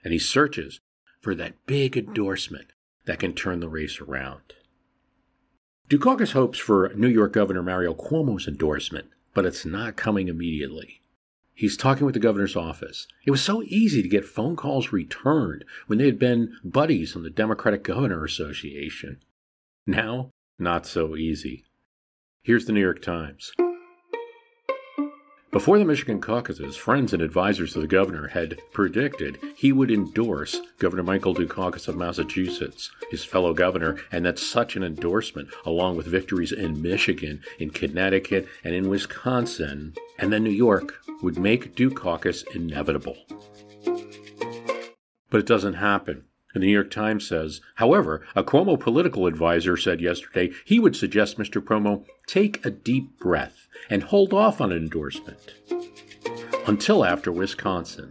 And he searches for that big endorsement that can turn the race around. Dukakis hopes for New York Governor Mario Cuomo's endorsement, but it's not coming immediately. He's talking with the governor's office. It was so easy to get phone calls returned when they had been buddies on the Democratic Governor Association. Now, not so easy. Here's the New York Times. Before the Michigan caucuses, friends and advisors of the governor had predicted he would endorse Governor Michael Dukakis of Massachusetts, his fellow governor, and that such an endorsement, along with victories in Michigan, in Connecticut, and in Wisconsin, and then New York, would make Dukakis inevitable. But it doesn't happen. The New York Times says, however, a Cuomo political advisor said yesterday he would suggest Mr. Cuomo take a deep breath and hold off on an endorsement until after Wisconsin.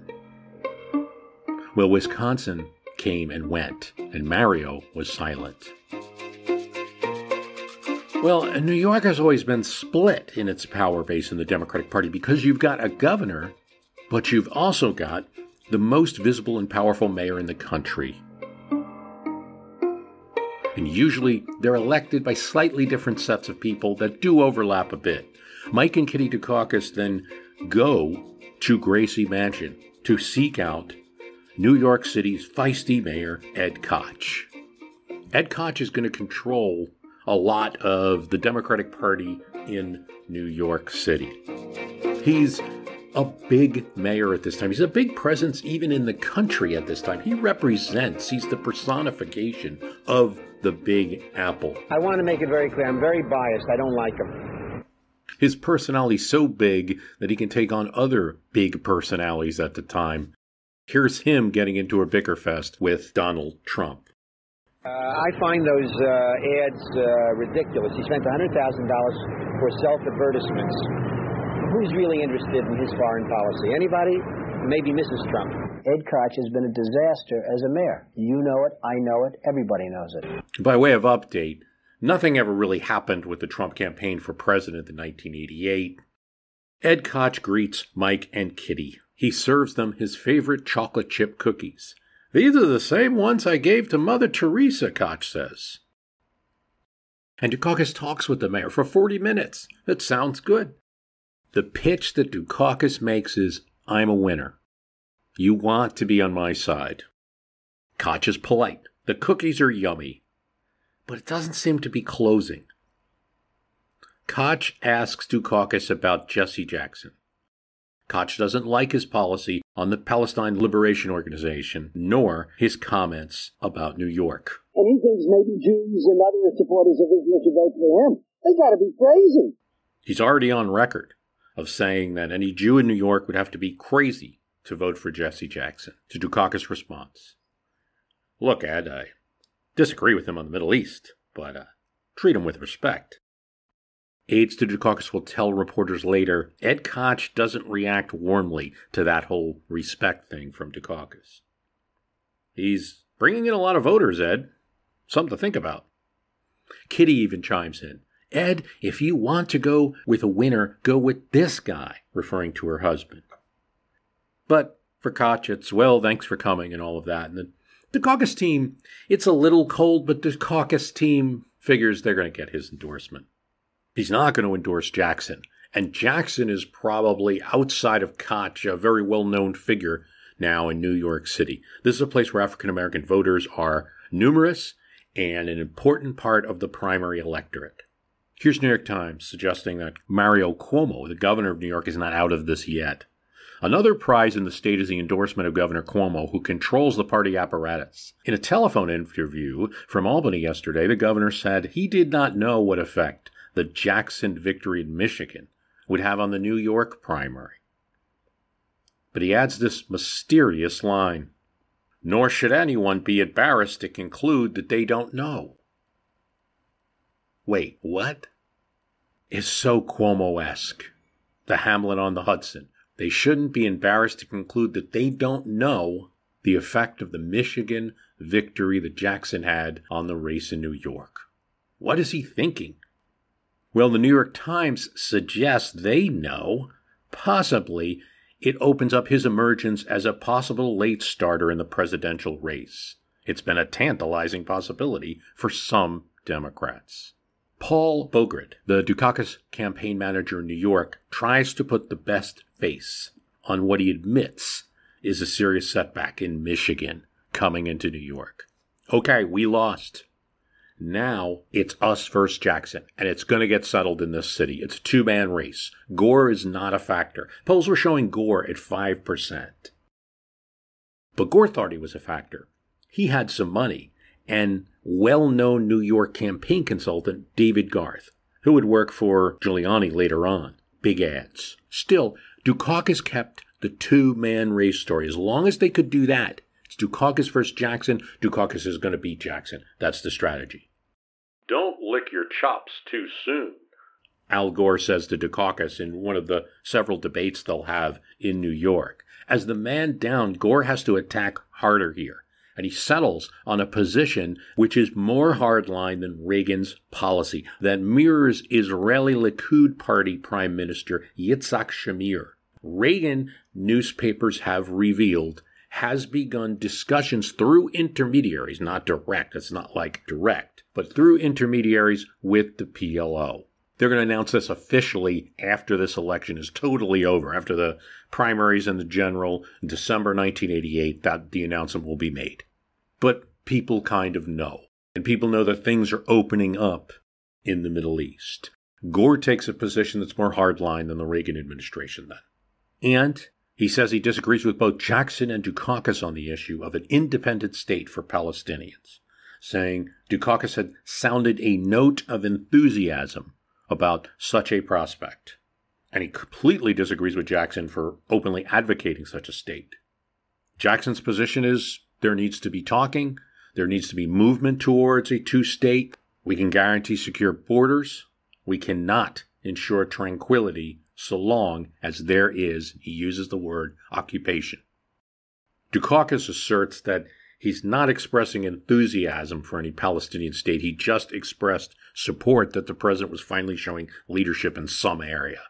Well, Wisconsin came and went, and Mario was silent. Well, New York has always been split in its power base in the Democratic Party because you've got a governor, but you've also got the most visible and powerful mayor in the country. And usually they're elected by slightly different sets of people that do overlap a bit. Mike and Kitty Dukakis then go to Gracie Mansion to seek out New York City's feisty mayor, Ed Koch. Ed Koch is going to control a lot of the Democratic Party in New York City. He's a big mayor at this time. He's a big presence even in the country at this time. He's the personification of the Big Apple. I want to make it very clear, I'm very biased. I don't like him. His personality's so big that he can take on other big personalities at the time. Here's him getting into a bickerfest with Donald Trump. I find those ads ridiculous. He spent $100,000 for self-advertisements. Who's really interested in his foreign policy? Anybody? Maybe Mrs. Trump. Ed Koch has been a disaster as a mayor. You know it, I know it, everybody knows it. By way of update, nothing ever really happened with the Trump campaign for president in 1988. Ed Koch greets Mike and Kitty. He serves them his favorite chocolate chip cookies. These are the same ones I gave to Mother Teresa, Koch says. And Dukakis talks with the mayor for 40 minutes. That sounds good. The pitch that Dukakis makes is, I'm a winner. You want to be on my side. Koch is polite. The cookies are yummy. But it doesn't seem to be closing. Koch asks Dukakis about Jesse Jackson. Koch doesn't like his policy on the Palestine Liberation Organization, nor his comments about New York. And he thinks maybe Jews and other supporters of Israel should vote for him. They got to be crazy. He's already on record of saying that any Jew in New York would have to be crazy to vote for Jesse Jackson. To Dukakis' response, look, Ed, I disagree with him on the Middle East, but treat him with respect. Aides to Dukakis will tell reporters later, Ed Koch doesn't react warmly to that whole respect thing from Dukakis. He's bringing in a lot of voters, Ed. Something to think about. Kitty even chimes in. Ed, if you want to go with a winner, go with this guy, referring to her husband. But for Koch, it's, well, thanks for coming and all of that. And the Dukakis team, it's a little cold, but the Dukakis team figures they're going to get his endorsement. He's not going to endorse Jackson. And Jackson is probably, outside of Koch, a very well-known figure now in New York City. This is a place where African-American voters are numerous and an important part of the primary electorate. Here's New York Times suggesting that Mario Cuomo, the governor of New York, is not out of this yet. Another prize in the state is the endorsement of Governor Cuomo, who controls the party apparatus. In a telephone interview from Albany yesterday, the governor said he did not know what effect the Jackson victory in Michigan would have on the New York primary. But he adds this mysterious line, nor should anyone be embarrassed to conclude that they don't know. Wait, what? Is so Cuomo-esque. The Hamlet on the Hudson. They shouldn't be embarrassed to conclude that they don't know the effect of the Michigan victory that Jackson had on the race in New York. What is he thinking? Well, the New York Times suggests they know. Possibly, it opens up his emergence as a possible late starter in the presidential race. It's been a tantalizing possibility for some Democrats. Paul Bogert, the Dukakis campaign manager in New York, tries to put the best face on what he admits is a serious setback in Michigan coming into New York. Okay, we lost. Now it's us versus Jackson, and it's going to get settled in this city. It's a two-man race. Gore is not a factor. Polls were showing Gore at 5%. But Gore thought he was a factor. He had some money, and well-known New York campaign consultant David Garth, who would work for Giuliani later on. Big ads. Still, Dukakis kept the two-man race story. As long as they could do that, it's Dukakis versus Jackson. Dukakis is going to beat Jackson. That's the strategy. Don't lick your chops too soon, Al Gore says to Dukakis in one of the several debates they'll have in New York. As the man down, Gore has to attack harder here, and he settles on a position which is more hardline than Reagan's policy, that mirrors Israeli Likud Party Prime Minister Yitzhak Shamir. Reagan, newspapers have revealed, has begun discussions through intermediaries, not direct, it's not like direct, but through intermediaries with the PLO. They're going to announce this officially after this election is totally over, after the primaries and the general in December 1988, that the announcement will be made. But people kind of know, and people know that things are opening up in the Middle East. Gore takes a position that's more hardline than the Reagan administration then. And he says he disagrees with both Jackson and Dukakis on the issue of an independent state for Palestinians, saying Dukakis had sounded a note of enthusiasm about such a prospect. And he completely disagrees with Jackson for openly advocating such a state. Jackson's position is there needs to be talking, there needs to be movement towards a two-state. We can guarantee secure borders. We cannot ensure tranquility so long as there is, he uses the word, occupation. Dukakis asserts that he's not expressing enthusiasm for any Palestinian state. He just expressed support that the president was finally showing leadership in some area.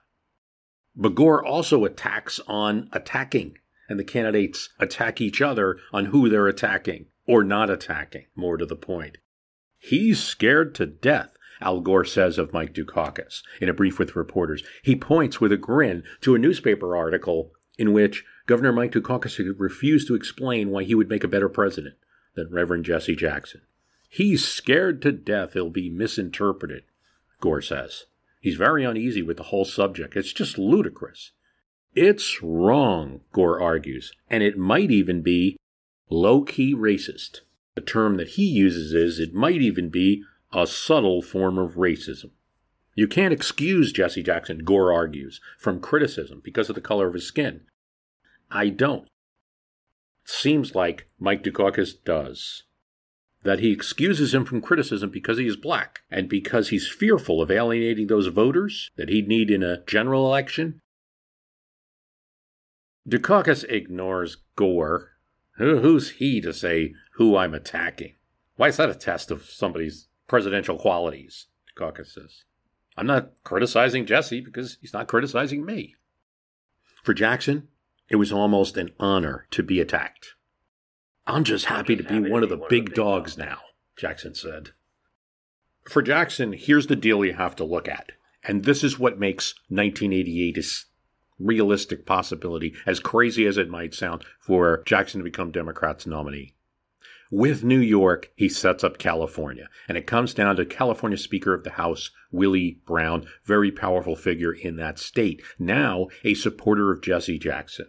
But Gore also attacks on attacking, and the candidates attack each other on who they're attacking or not attacking, more to the point. He's scared to death, Al Gore says of Mike Dukakis in a brief with reporters. He points with a grin to a newspaper article in which Governor Mike Dukakis refused to explain why he would make a better president than Reverend Jesse Jackson. He's scared to death he'll be misinterpreted, Gore says. He's very uneasy with the whole subject. It's just ludicrous. It's wrong, Gore argues, and it might even be low-key racist. The term that he uses is it might even be a subtle form of racism. You can't excuse Jesse Jackson, Gore argues, from criticism because of the color of his skin. I don't. It seems like Mike Dukakis does. That he excuses him from criticism because he is black and because he's fearful of alienating those voters that he'd need in a general election. Dukakis ignores Gore. Who's he to say who I'm attacking? Why is that a test of somebody's presidential qualities? Dukakis says. I'm not criticizing Jesse because he's not criticizing me. For Jackson, it was almost an honor to be attacked. I'm just happy to be one of the big dogs now, Jackson said. For Jackson, here's the deal you have to look at. And this is what makes 1988 a realistic possibility, as crazy as it might sound, for Jackson to become Democrats' nominee. With New York, he sets up California, and it comes down to California Speaker of the House, Willie Brown, very powerful figure in that state, now a supporter of Jesse Jackson.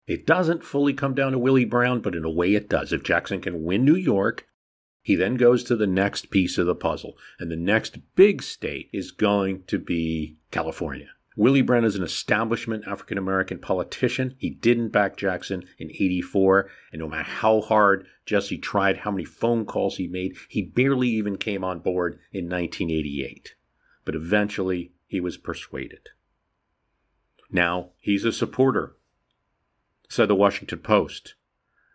It doesn't fully come down to Willie Brown, but in a way it does. If Jackson can win New York, he then goes to the next piece of the puzzle, and the next big state is going to be California. Willie Brown is an establishment African-American politician. He didn't back Jackson in 84, and no matter how hard Jesse tried, how many phone calls he made, he barely even came on board in 1988. But eventually, he was persuaded. Now, he's a supporter, said the Washington Post.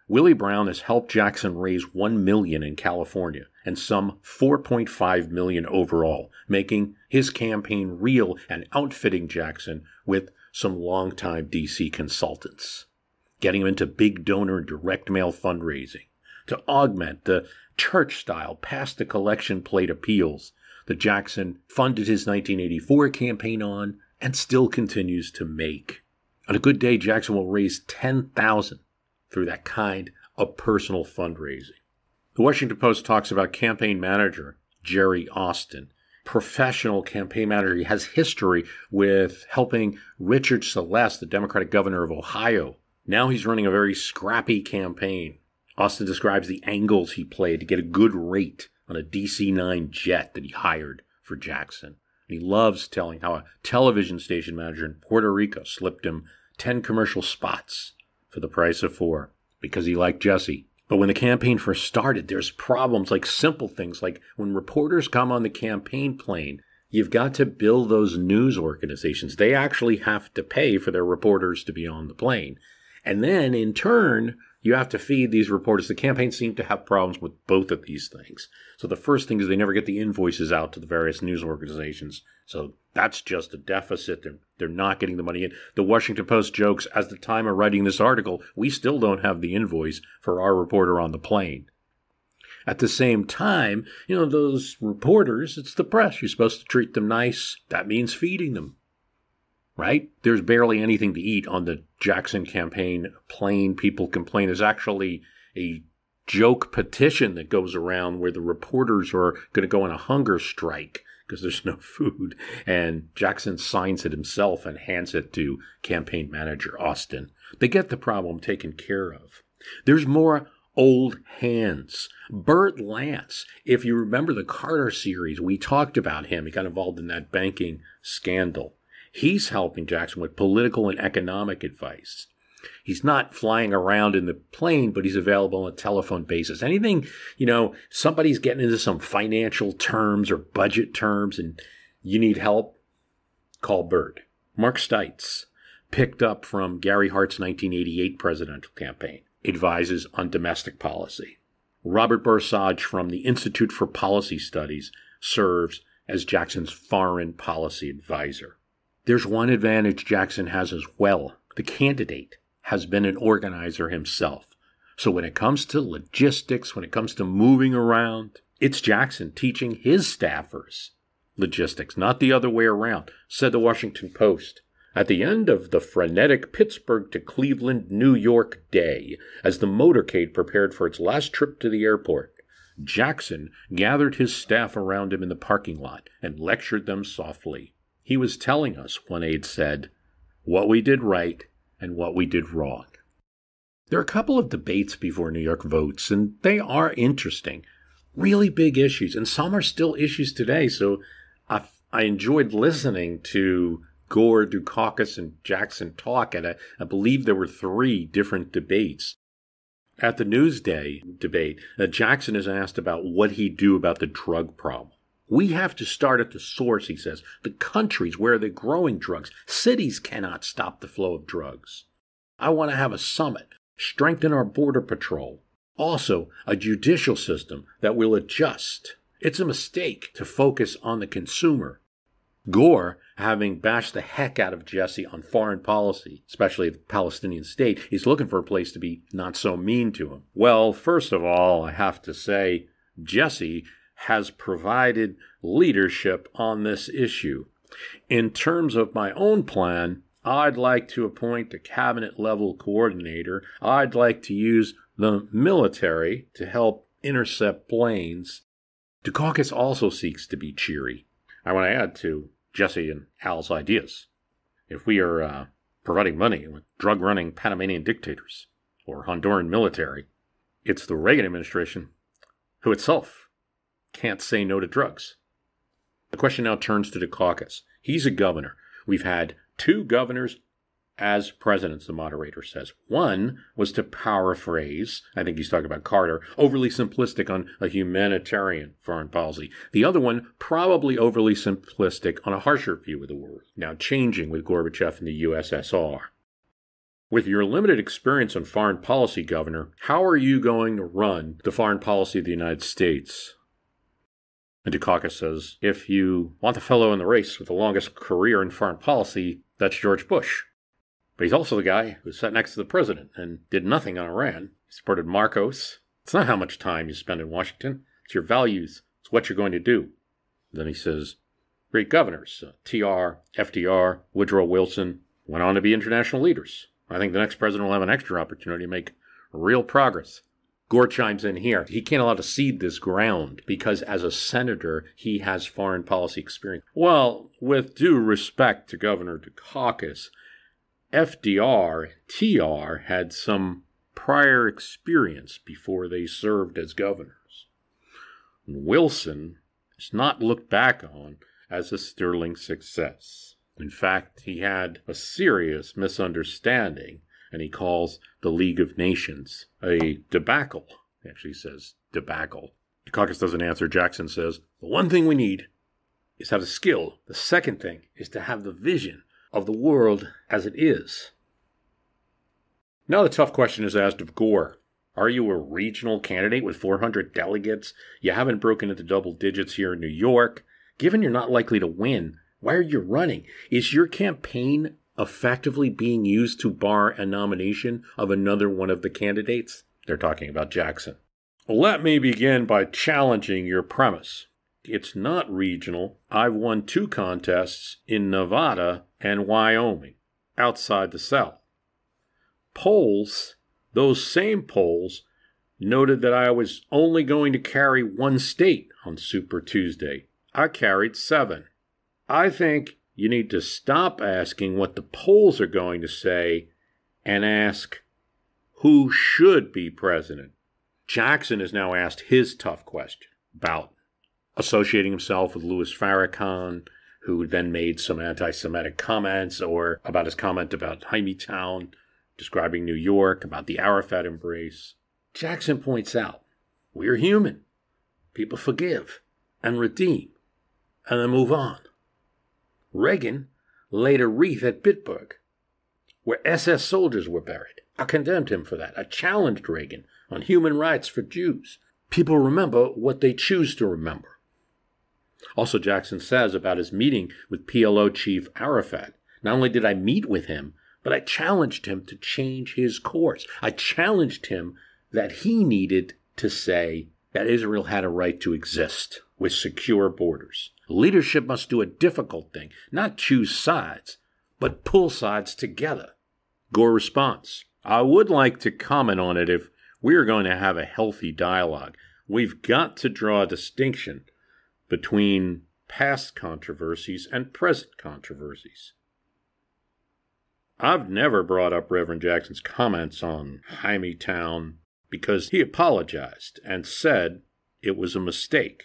Willie Brown has helped Jackson raise $1 million in California and some $4.5 million overall, making his campaign real and outfitting Jackson with some longtime D.C. consultants, getting him into big donor direct mail fundraising to augment the church-style pass-the-collection plate appeals that Jackson funded his 1984 campaign on and still continues to make. On a good day, Jackson will raise $10,000 through that kind of personal fundraising. The Washington Post talks about campaign manager Jerry Austin, professional campaign manager. He has history with helping Richard Celeste, the Democratic governor of Ohio. Now he's running a very scrappy campaign. Austin describes the angles he played to get a good rate on a DC-9 jet that he hired for Jackson. And he loves telling how a television station manager in Puerto Rico slipped him 10 commercial spots for the price of 4 because he liked Jesse. But when the campaign first started, there's problems like simple things like when reporters come on the campaign plane, you've got to bill those news organizations. They actually have to pay for their reporters to be on the plane. And then in turn, you have to feed these reporters. The campaign seemed to have problems with both of these things. So the first thing is they never get the invoices out to the various news organizations. So that's just a deficit. They're not getting the money in. The Washington Post jokes, at the time of writing this article, we still don't have the invoice for our reporter on the plane. At the same time, those reporters, it's the press. You're supposed to treat them nice. That means feeding them. Right? There's barely anything to eat on the Jackson campaign plane. People complain. There's actually a joke petition that goes around where the reporters are going to go on a hunger strike because there's no food. And Jackson signs it himself and hands it to campaign manager Austin. They get the problem taken care of. There's more old hands. Burt Lance, if you remember the Carter series, we talked about him. He got involved in that banking scandal. He's helping Jackson with political and economic advice. He's not flying around in the plane, but he's available on a telephone basis. Anything, somebody's getting into some financial terms or budget terms and you need help, call Burt. Mark Stites, picked up from Gary Hart's 1988 presidential campaign, advises on domestic policy. Robert Bursage from the Institute for Policy Studies serves as Jackson's foreign policy advisor. There's one advantage Jackson has as well. The candidate has been an organizer himself. So when it comes to logistics, when it comes to moving around, it's Jackson teaching his staffers logistics, not the other way around, said the Washington Post. At the end of the frenetic Pittsburgh to Cleveland, New York day, as the motorcade prepared for its last trip to the airport, Jackson gathered his staff around him in the parking lot and lectured them softly. He was telling us, one aide said, what we did right and what we did wrong. There are a couple of debates before New York votes, and they are interesting. Really big issues, and some are still issues today, so I enjoyed listening to Gore, Dukakis, and Jackson talk, and I believe there were 3 different debates. At the Newsday debate, Jackson is asked about what he'd do about the drug problem. We have to start at the source, he says, the countries where they're growing drugs. Cities cannot stop the flow of drugs. I want to have a summit, strengthen our border patrol. Also, a judicial system that will adjust. It's a mistake to focus on the consumer. Gore, having bashed the heck out of Jesse on foreign policy, especially the Palestinian state, is looking for a place to be not so mean to him. Well, first of all, I have to say, Jesse has provided leadership on this issue. In terms of my own plan, I'd like to appoint a cabinet-level coordinator. I'd like to use the military to help intercept planes. Dukakis also seeks to be cheery. I want to add to Jesse and Al's ideas. If we are providing money with drug-running Panamanian dictators or Honduran military, it's the Reagan administration who itself can't say no to drugs. The question now turns to Dukakis. He's a governor. We've had 2 governors as presidents, the moderator says. One was, to paraphrase, I think he's talking about Carter, overly simplistic on a humanitarian foreign policy. The other one, probably overly simplistic on a harsher view of the world, now changing with Gorbachev and the USSR. With your limited experience on foreign policy, Governor, how are you going to run the foreign policy of the United States? And Dukakis says, if you want the fellow in the race with the longest career in foreign policy, that's George Bush. But he's also the guy who sat next to the president and did nothing on Iran. He supported Marcos. It's not how much time you spend in Washington. It's your values. It's what you're going to do. Then he says, great governors, TR, FDR, Woodrow Wilson, went on to be international leaders. I think the next president will have an extra opportunity to make real progress. Gore chimes in here. He can't allow to cede this ground because as a senator, he has foreign policy experience. Well, with due respect to Governor Dukakis, FDR and TR had some prior experience before they served as governors. Wilson is not looked back on as a sterling success. In fact, he had a serious misunderstanding, and he calls the League of Nations a debacle. He actually says debacle. Dukakis doesn't answer. Jackson says, the one thing we need is to have the skill. The second thing is to have the vision of the world as it is. Now the tough question is asked of Gore. Are you a regional candidate with 400 delegates? You haven't broken into double digits here in New York. Given you're not likely to win, why are you running? Is your campaign effectively being used to bar a nomination of another one of the candidates? They're talking about Jackson. Let me begin by challenging your premise. It's not regional. I've won 2 contests in Nevada and Wyoming, outside the South. Polls, those same polls, noted that I was only going to carry 1 state on Super Tuesday. I carried 7. I think you need to stop asking what the polls are going to say and ask who should be president. Jackson is now asked his tough question about associating himself with Louis Farrakhan, who then made some anti-Semitic comments, or about his comment about Hymietown, describing New York, about the Arafat embrace. Jackson points out, we're human. People forgive and redeem, and then move on. Reagan laid a wreath at Bitburg, where SS soldiers were buried. I condemned him for that. I challenged Reagan on human rights for Jews. People remember what they choose to remember. Also, Jackson says about his meeting with PLO chief Arafat, not only did I meet with him, but I challenged him to change his course. I challenged him that he needed to say that Israel had a right to exist with secure borders. Leadership must do a difficult thing, not choose sides, but pull sides together. Gore responds, I would like to comment on it if we're going to have a healthy dialogue. We've got to draw a distinction between past controversies and present controversies. I've never brought up Reverend Jackson's comments on Hymietown because he apologized and said it was a mistake.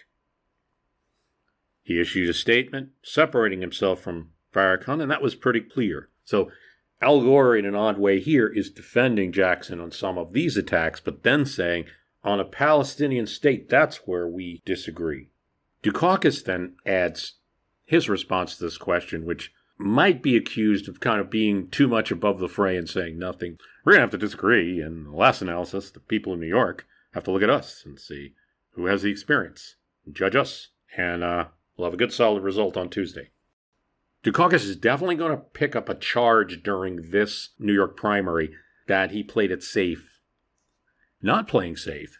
He issued a statement separating himself from Farrakhan, and that was pretty clear. So Al Gore, in an odd way here, is defending Jackson on some of these attacks, but then saying, on a Palestinian state, that's where we disagree. Dukakis then adds his response to this question, which might be accused of kind of being too much above the fray and saying nothing. We're going to have to disagree, and the last analysis, the people in New York have to look at us and see who has the experience, and judge us, and we'll have a good solid result on Tuesday. Dukakis is definitely going to pick up a charge during this New York primary that he played it safe. Not playing safe,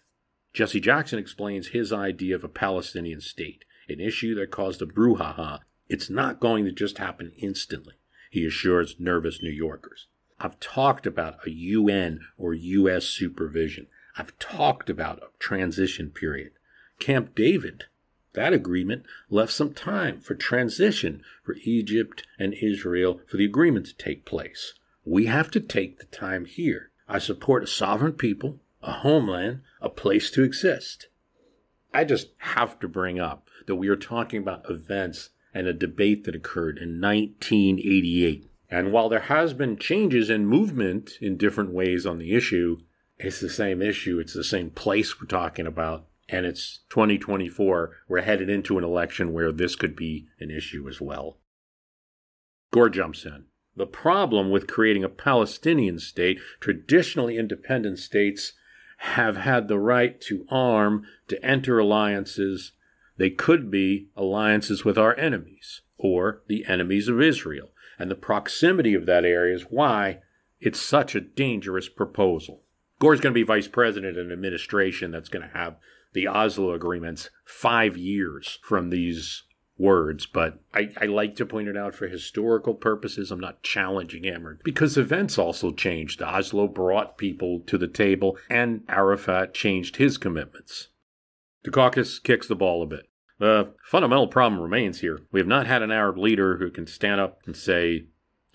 Jesse Jackson explains his idea of a Palestinian state, an issue that caused a brouhaha. It's not going to just happen instantly, he assures nervous New Yorkers. I've talked about a UN or U.S. supervision. I've talked about a transition period. Camp David, that agreement left some time for transition for Egypt and Israel for the agreement to take place. We have to take the time here. I support a sovereign people, a homeland, a place to exist. I just have to bring up that we are talking about events and a debate that occurred in 1988. And while there has been changes in movement in different ways on the issue, it's the same issue, it's the same place we're talking about, and it's 2024. We're headed into an election where this could be an issue as well. Gore jumps in. The problem with creating a Palestinian state, traditionally independent states have had the right to arm, to enter alliances. They could be alliances with our enemies, or the enemies of Israel. And the proximity of that area is why it's such a dangerous proposal. Gore's going to be vice president in an administration that's going to have the Oslo agreements 5 years from these words, but I like to point it out for historical purposes. I'm not challenging him, because events also changed. Oslo brought people to the table, and Arafat changed his commitments. Dukakis kicks the ball a bit. The fundamental problem remains here. We have not had an Arab leader who can stand up and say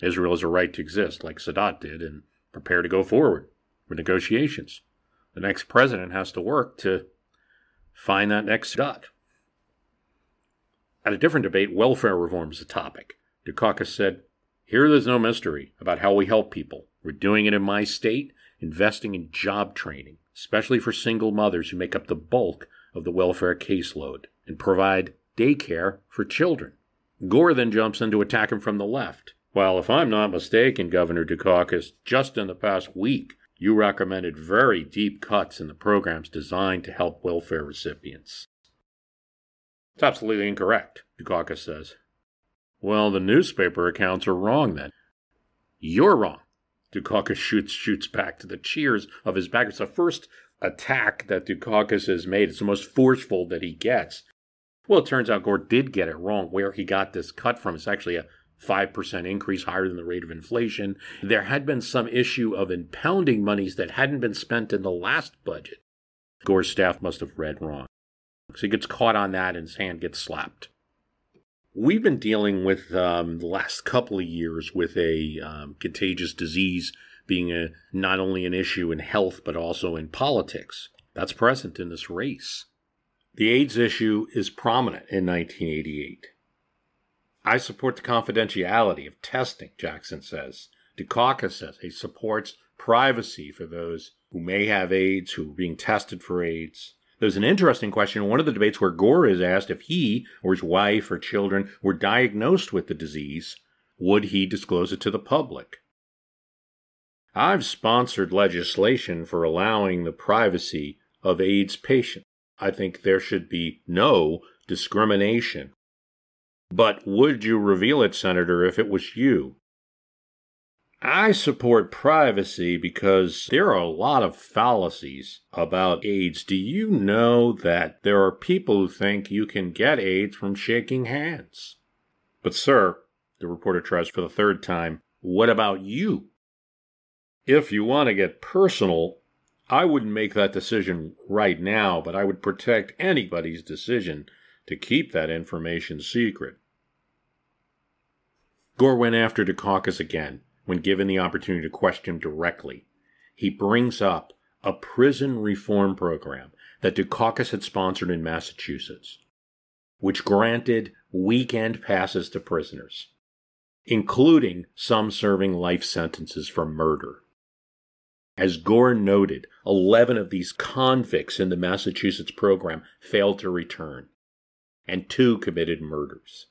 Israel has a right to exist, like Sadat did, and prepare to go forward with negotiations. The next president has to work to find that next Sadat. At a different debate, welfare reform is a topic. Dukakis said, here there's no mystery about how we help people. We're doing it in my state, investing in job training, especially for single mothers who make up the bulk of the welfare caseload, and provide daycare for children. Gore then jumps in to attack him from the left. Well, if I'm not mistaken, Governor Dukakis, just in the past week, you recommended very deep cuts in the programs designed to help welfare recipients. It's absolutely incorrect, Dukakis says. Well, the newspaper accounts are wrong then. You're wrong. Dukakis shoots back to the cheers of his backers. The first attack that Dukakis has made, it's the most forceful that he gets. Well, it turns out Gore did get it wrong. Where he got this cut from is actually a 5% increase, higher than the rate of inflation. There had been some issue of impounding monies that hadn't been spent in the last budget. Gore's staff must have read wrong. So he gets caught on that and his hand gets slapped. We've been dealing with the last couple of years with a contagious disease being not only an issue in health but also in politics. That's present in this race. The AIDS issue is prominent in 1988. I support the confidentiality of testing, Jackson says. Dukakis says he supports privacy for those who may have AIDS, who are being tested for AIDS. There's an interesting question in one of the debates where Gore is asked if he or his wife or children were diagnosed with the disease, would he disclose it to the public? I've sponsored legislation for allowing the privacy of AIDS patients. I think there should be no discrimination. But would you reveal it, Senator, if it was you? I support privacy because there are a lot of fallacies about AIDS. Do you know that there are people who think you can get AIDS from shaking hands? But, sir, the reporter tries for the third time, what about you? If you want to get personal, I wouldn't make that decision right now, but I would protect anybody's decision to keep that information secret. Gore went after Dukakis again when given the opportunity to question him directly. He brings up a prison reform program that Dukakis had sponsored in Massachusetts, which granted weekend passes to prisoners, including some serving life sentences for murder. As Gore noted, 11 of these convicts in the Massachusetts program failed to return, and 2 committed murders.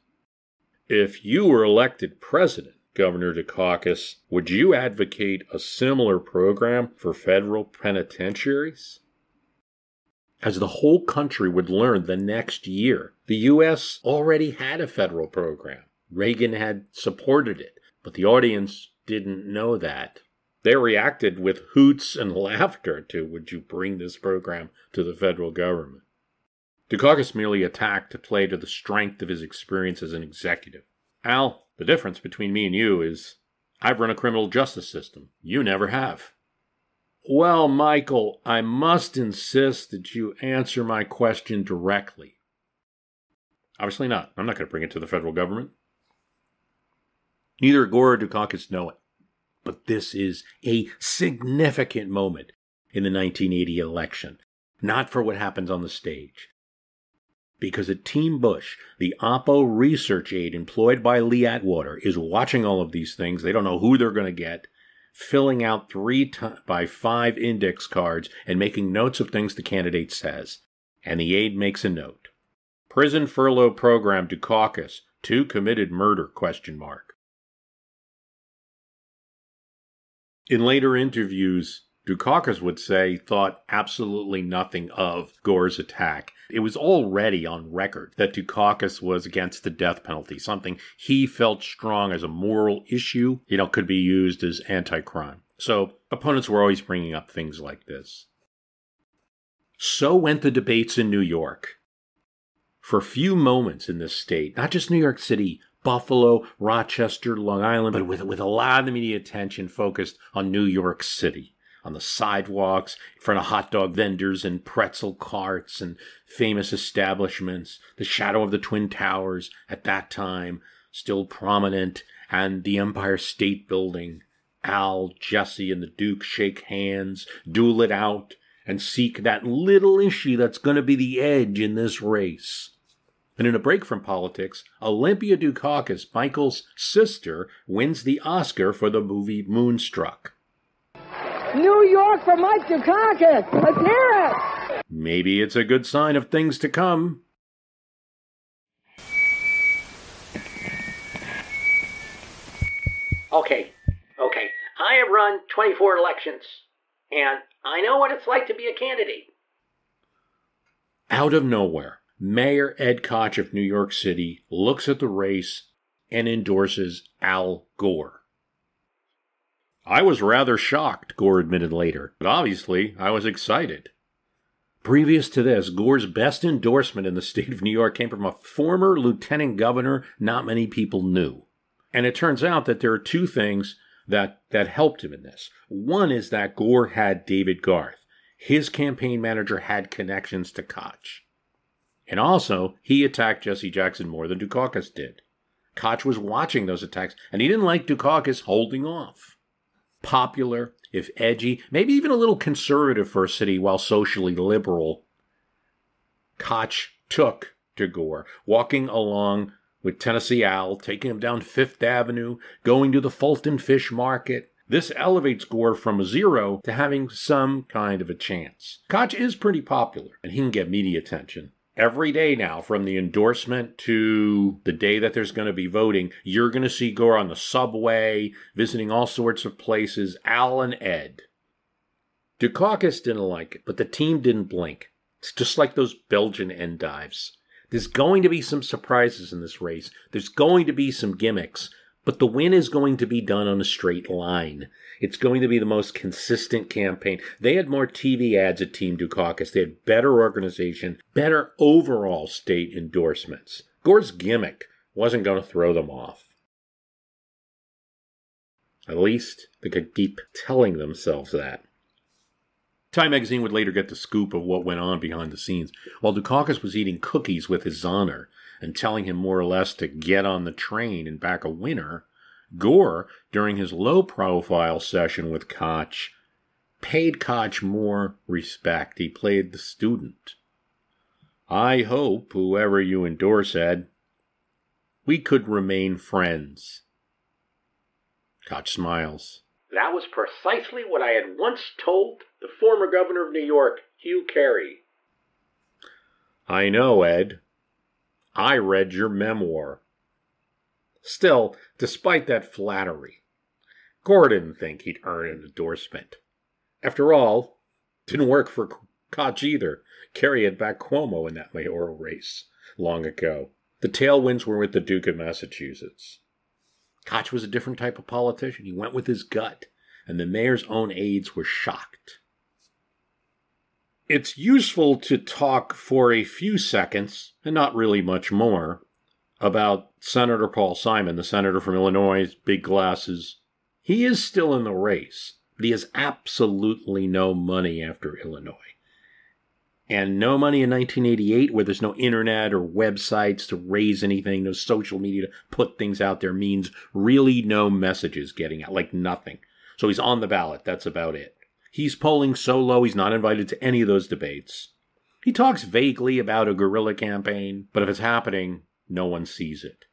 If you were elected president, Governor Dukakis, would you advocate a similar program for federal penitentiaries? As the whole country would learn the next year, the U.S. already had a federal program. Reagan had supported it, but the audience didn't know that. They reacted with hoots and laughter to, would you bring this program to the federal government? Dukakis merely attacked to play to the strength of his experience as an executive. Al, the difference between me and you is I've run a criminal justice system. You never have. Well, Michael, I must insist that you answer my question directly. Obviously not. I'm not going to bring it to the federal government. Neither Gore or Dukakis know it. But this is a significant moment in the 1980 election, not for what happens on the stage. Because at Team Bush, the Oppo research aide employed by Lee Atwater is watching all of these things. They don't know who they're going to get, filling out 3x5 index cards and making notes of things the candidate says. And the aide makes a note. Prison furlough program Dukakis, 2 committed murder, ? In later interviews, Dukakis would say he thought absolutely nothing of Gore's attack. It was already on record that Dukakis was against the death penalty, something he felt strong as a moral issue, could be used as anti-crime. So opponents were always bringing up things like this. So went the debates in New York. For a few moments in this state, not just New York City, Buffalo, Rochester, Long Island, but with a lot of the media attention focused on New York City, on the sidewalks, in front of hot dog vendors and pretzel carts and famous establishments, the shadow of the Twin Towers at that time still prominent, and the Empire State Building. Al, Jesse, and the Duke shake hands, duel it out, and seek that little issue that's going to be the edge in this race. And in a break from politics, Olympia Dukakis, Michael's sister, wins the Oscar for the movie Moonstruck. New York for Mike Dukakis! Let's hear it! Maybe it's a good sign of things to come. Okay. I have run 24 elections, and I know what it's like to be a candidate. Out of nowhere, Mayor Ed Koch of New York City looks at the race and endorses Al Gore. I was rather shocked, Gore admitted later, but obviously I was excited. Previous to this, Gore's best endorsement in the state of New York came from a former lieutenant governor not many people knew. And it turns out that there are 2 things that helped him in this. One is that Gore had David Garth. His campaign manager had connections to Koch. And also, he attacked Jesse Jackson more than Dukakis did. Koch was watching those attacks, and he didn't like Dukakis holding off. popular, if edgy, maybe even a little conservative for a city while socially liberal, Koch took to Gore, walking along with Tennessee Al, taking him down Fifth Avenue, going to the Fulton Fish Market. This elevates Gore from a zero to having some kind of a chance. Koch is pretty popular, and he can get media attention. Every day now, from the endorsement to the day that there's going to be voting, you're going to see Gore on the subway, visiting all sorts of places, Al and Ed. Dukakis didn't like it, but the team didn't blink. It's just like those Belgian endives. There's going to be some surprises in this race. There's going to be some gimmicks, but the win is going to be done on a straight line. It's going to be the most consistent campaign. They had more TV ads at Team Dukakis. They had better organization, better overall state endorsements. Gore's gimmick wasn't going to throw them off. At least they could keep telling themselves that. Time magazine would later get the scoop of what went on behind the scenes. While Dukakis was eating cookies with his Zahner and telling him more or less to get on the train and back a winner, Gore, during his low-profile session with Koch, paid Koch more respect. He played the student. I hope, whoever you endorse, Ed, we could remain friends. Koch smiles. That was precisely what I had once told the former governor of New York, Hugh Carey. I know, Ed. I read your memoir. Still, despite that flattery, Gore didn't think he'd earn an endorsement. After all, it didn't work for Koch either. Carey had backed Cuomo in that mayoral race long ago. The tailwinds were with the Duke of Massachusetts. Koch was a different type of politician. He went with his gut, and the mayor's own aides were shocked. It's useful to talk for a few seconds, and not really much more, about Senator Paul Simon, the senator from Illinois, big glasses. He is still in the race, but he has absolutely no money after Illinois. And no money in 1988, where there's no internet or websites to raise anything, no social media to put things out there, means really no messages getting out, like nothing. So he's on the ballot, that's about it. He's polling so low, he's not invited to any of those debates. He talks vaguely about a guerrilla campaign, but if it's happening, no one sees it.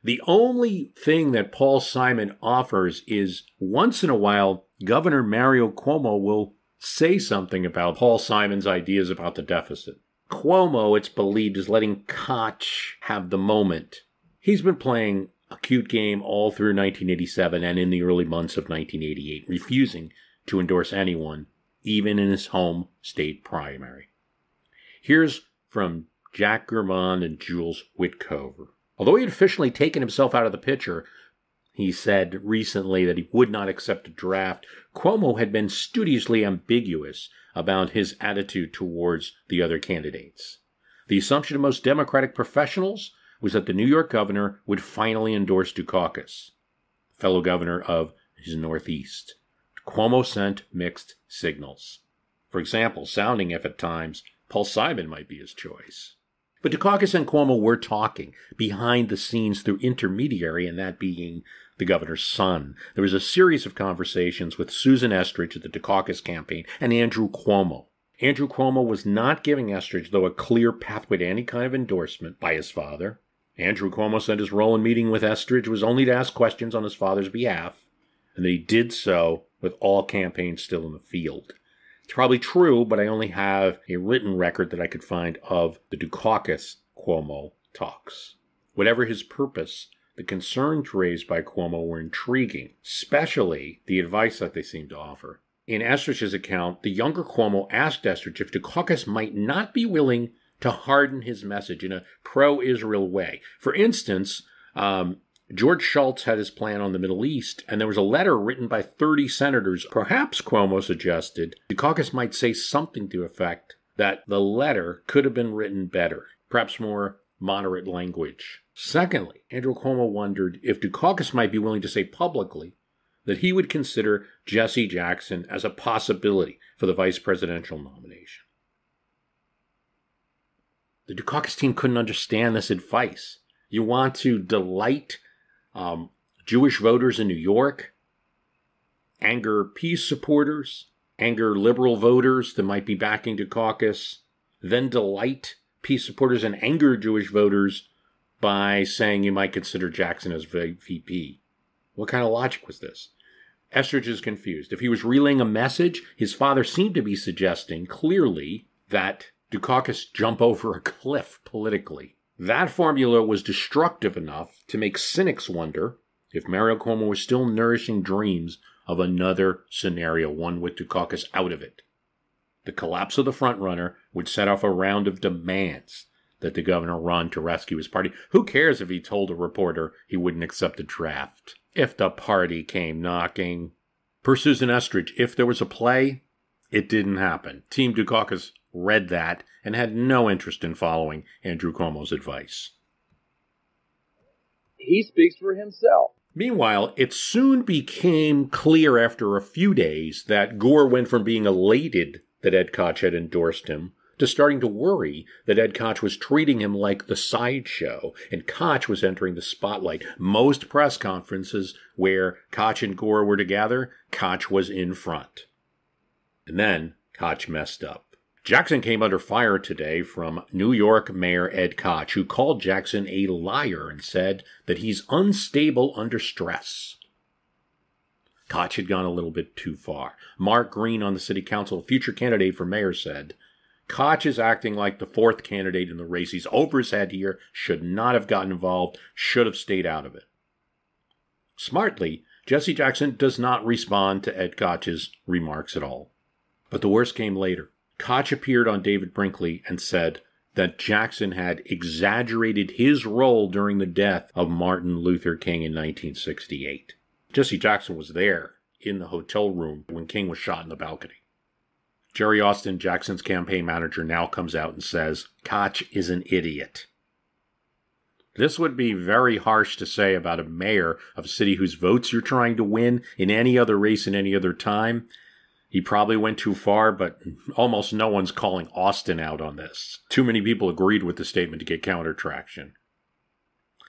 The only thing that Paul Simon offers is, once in a while, Governor Mario Cuomo will say something about Paul Simon's ideas about the deficit. Cuomo, it's believed, is letting Koch have the moment. He's been playing a cute game all through 1987 and in the early months of 1988, refusing to endorse anyone, even in his home state primary. Here's from Jack Germond and Jules Witcover. Although he had officially taken himself out of the picture, he said recently that he would not accept a draft. Cuomo had been studiously ambiguous about his attitude towards the other candidates. The assumption of most Democratic professionals was that the New York governor would finally endorse Dukakis, fellow governor of his Northeast. Cuomo sent mixed signals. For example, sounding if at times Paul Simon might be his choice. But Dukakis and Cuomo were talking behind the scenes through intermediary, and that being the governor's son. There was a series of conversations with Susan Estridge at the Dukakis campaign and Andrew Cuomo. Andrew Cuomo was not giving Estridge, though, a clear pathway to any kind of endorsement by his father. Andrew Cuomo said his role in meeting with Estridge was only to ask questions on his father's behalf, and that he did so with all campaigns still in the field. It's probably true, but I only have a written record that I could find of the Dukakis-Cuomo talks. Whatever his purpose, the concerns raised by Cuomo were intriguing, especially the advice that they seemed to offer. In Estridge's account, the younger Cuomo asked Estridge if Dukakis might not be willing to harden his message in a pro-Israel way. For instance, George Shultz had his plan on the Middle East, and there was a letter written by 30 senators. Perhaps, Cuomo suggested, Dukakis might say something to the effect that the letter could have been written better, perhaps more moderate language. Secondly, Andrew Cuomo wondered if Dukakis might be willing to say publicly that he would consider Jesse Jackson as a possibility for the vice presidential nomination. The Dukakis team couldn't understand this advice. You want to delight Jewish voters in New York? anger peace supporters, anger liberal voters that might be backing Dukakis, then delight peace supporters and anger Jewish voters by saying you might consider Jackson as VP. What kind of logic was this? Estridge is confused. If he was relaying a message, his father seemed to be suggesting clearly that Dukakis jump over a cliff politically. That formula was destructive enough to make cynics wonder if Mario Cuomo was still nourishing dreams of another scenario, one with Dukakis out of it. The collapse of the frontrunner would set off a round of demands that the governor run to rescue his party. Who cares if he told a reporter he wouldn't accept the draft? If the party came knocking. Per Susan Estridge, if there was a play, it didn't happen. Team Dukakis read that and had no interest in following Andrew Cuomo's advice. He speaks for himself. Meanwhile, it soon became clear after a few days that Gore went from being elated that Ed Koch had endorsed him to starting to worry that Ed Koch was treating him like the sideshow, and Koch was entering the spotlight. Most press conferences where Koch and Gore were together, Koch was in front. And then Koch messed up. Jackson came under fire today from New York Mayor Ed Koch, who called Jackson a liar and said that he's unstable under stress. Koch had gone a little bit too far. Mark Green on the city council, future candidate for mayor, said, Koch is acting like the fourth candidate in the race. He's over his head here, should not have gotten involved, should have stayed out of it. Smartly, Jesse Jackson does not respond to Ed Koch's remarks at all. But the worst came later. Koch appeared on David Brinkley and said that Jackson had exaggerated his role during the death of Martin Luther King in 1968. Jesse Jackson was there in the hotel room when King was shot in the balcony. Jerry Austin, Jackson's campaign manager, now comes out and says Koch is an idiot. This would be very harsh to say about a mayor of a city whose votes you're trying to win in any other race in any other time. He probably went too far, but almost no one's calling Austin out on this. Too many people agreed with the statement to get counter traction.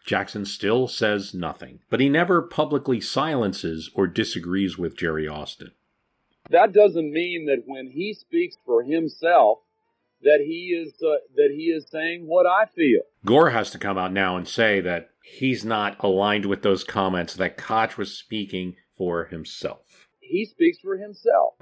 Jackson still says nothing, but he never publicly silences or disagrees with Jerry Austin. That doesn't mean that when he speaks for himself that he is saying what I feel. Gore has to come out now and say that he's not aligned with those comments, that Koch was speaking for himself. He speaks for himself.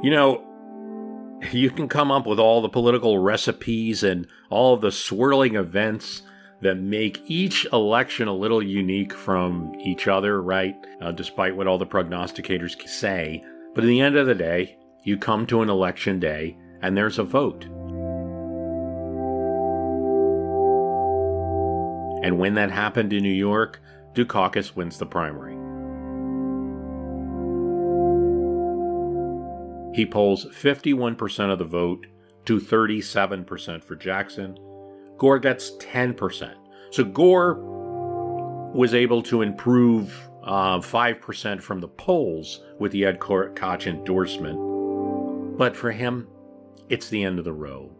You know, you can come up with all the political recipes and all of the swirling events that make each election a little unique from each other, right? Despite what all the prognosticators say. But at the end of the day, you come to an election day and there's a vote. And when that happened in New York, Dukakis wins the primary. He polls 51% of the vote to 37% for Jackson. Gore gets 10%. So Gore was able to improve 5% from the polls with the Ed Koch endorsement. But for him, it's the end of the road.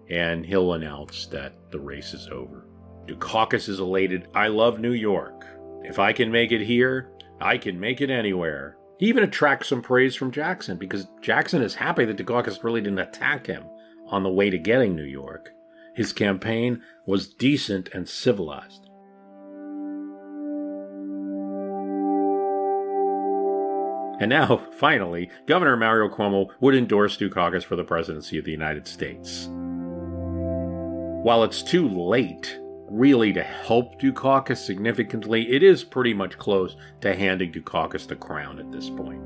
And he'll announce that the race is over. Dukakis is elated. I love New York. If I can make it here, I can make it anywhere. He even attracts some praise from Jackson because Jackson is happy that Dukakis really didn't attack him on the way to getting New York. His campaign was decent and civilized. And now, finally, Governor Mario Cuomo would endorse Dukakis for the presidency of the United States. While it's too late, really, to help Dukakis significantly, it is pretty much close to handing Dukakis the crown at this point.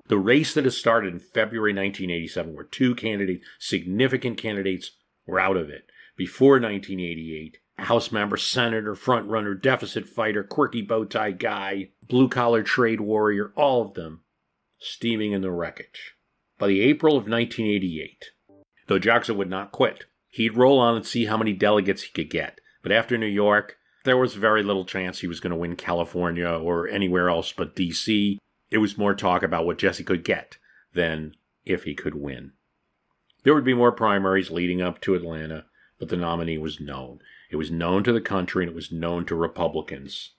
The race that has started in February 1987, where two candidates, significant candidates, were out of it. Before 1988, House member, senator, front-runner, deficit fighter, quirky bow-tie guy, blue-collar trade warrior, all of them steaming in the wreckage. By the April of 1988, though Jackson would not quit, he'd roll on and see how many delegates he could get. But after New York, there was very little chance he was going to win California or anywhere else but D.C. It was more talk about what Jesse could get than if he could win. There would be more primaries leading up to Atlanta, but the nominee was known. It was known to the country, and it was known to Republicans.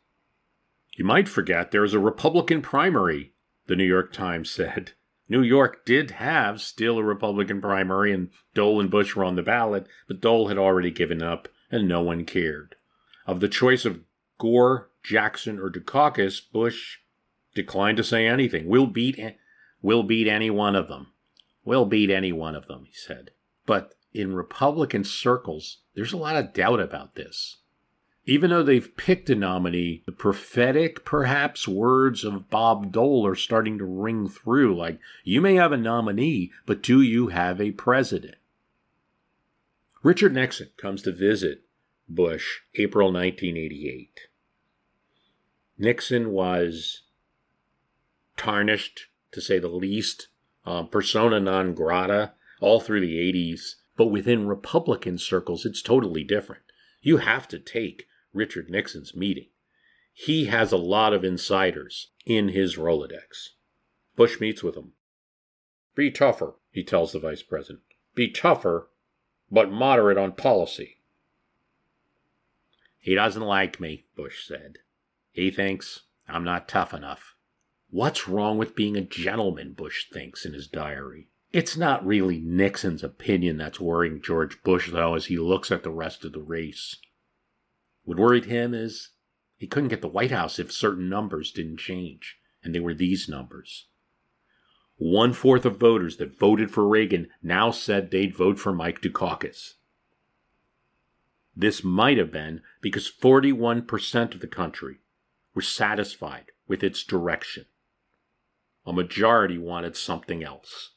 You might forget there was a Republican primary, the New York Times said. New York did have still a Republican primary, and Dole and Bush were on the ballot, but Dole had already given up, and no one cared. Of the choice of Gore, Jackson, or Dukakis, Bush declined to say anything. We'll beat any one of them. We'll beat any one of them, he said. But in Republican circles, there's a lot of doubt about this. Even though they've picked a nominee, the prophetic, perhaps, words of Bob Dole are starting to ring through, like, you may have a nominee, but do you have a president? Richard Nixon comes to visit Bush, April 1988. Nixon was tarnished, to say the least, persona non grata, all through the 80s. But within Republican circles, it's totally different. You have to take Richard Nixon's meeting. He has a lot of insiders in his Rolodex. Bush meets with him. Be tougher, he tells the vice president. Be tougher, but moderate on policy. He doesn't like me, Bush said. He thinks I'm not tough enough. What's wrong with being a gentleman, Bush thinks in his diary. It's not really Nixon's opinion that's worrying George Bush, though, as he looks at the rest of the race. What worried him is he couldn't get the White House if certain numbers didn't change, and they were these numbers. 1/4 of voters that voted for Reagan now said they'd vote for Mike Dukakis. This might have been because 41% of the country were satisfied with its direction. A majority wanted something else.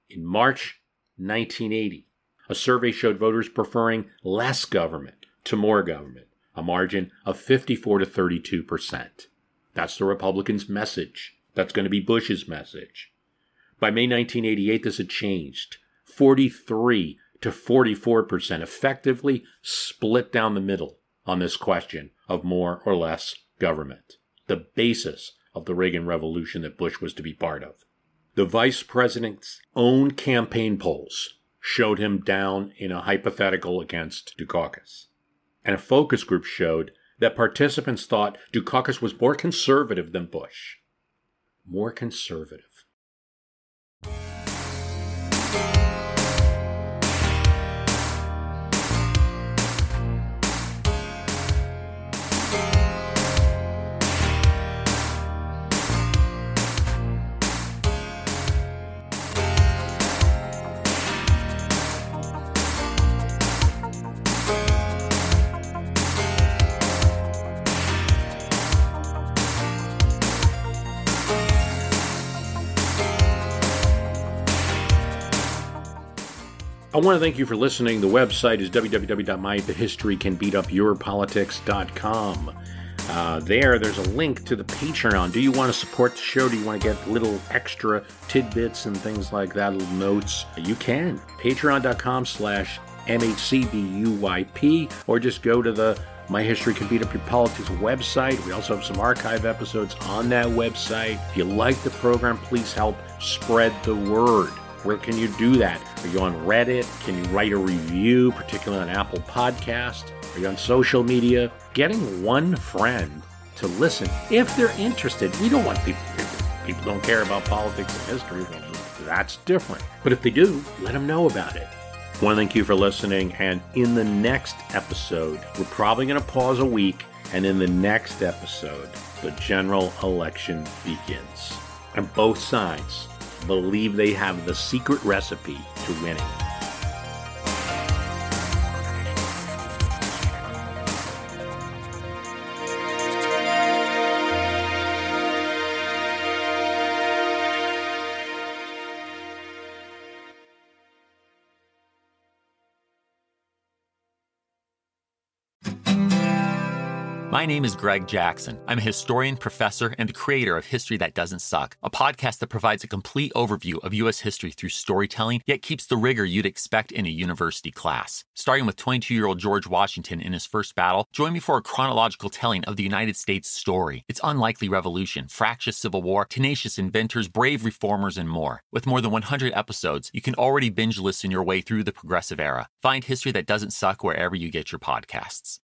In March 1980, a survey showed voters preferring less government to more government, a margin of 54 to 32%. That's the Republicans' message. That's going to be Bush's message. By May 1988, this had changed. 43 to 44% effectively split down the middle on this question of more or less government, the basis of the Reagan Revolution that Bush was to be part of. The vice president's own campaign polls showed him down in a hypothetical against Dukakis. And a focus group showed that participants thought Dukakis was more conservative than Bush. More conservative. I want to thank you for listening. The website is www.myhistorycanbeatupyourpolitics.com. There's a link to the Patreon. Do you want to support the show? Do you want to get little extra tidbits and things like that, little notes? You can. Patreon.com/MHCBUYP, or just go to the My History Can Beat Up Your Politics website. We also have some archive episodes on that website. If you like the program, please help spread the word. Where can you do that? Are you on Reddit? Can you write a review, particularly on Apple Podcast? Are you on social media? Getting one friend to listen, if they're interested. We don't want people don't care about politics and history. That's different. But if they do, let them know about it. I want to thank you for listening. And in the next episode, we're probably going to pause a week. And in the next episode, the general election begins. And both sides believe they have the secret recipe to winning. My name is Greg Jackson. I'm a historian, professor, and the creator of History That Doesn't Suck, a podcast that provides a complete overview of U.S. history through storytelling, yet keeps the rigor you'd expect in a university class. Starting with 22-year-old George Washington in his first battle, join me for a chronological telling of the United States story, its unlikely revolution, fractious civil war, tenacious inventors, brave reformers, and more. With more than 100 episodes, you can already binge listen your way through the progressive era. Find History That Doesn't Suck wherever you get your podcasts.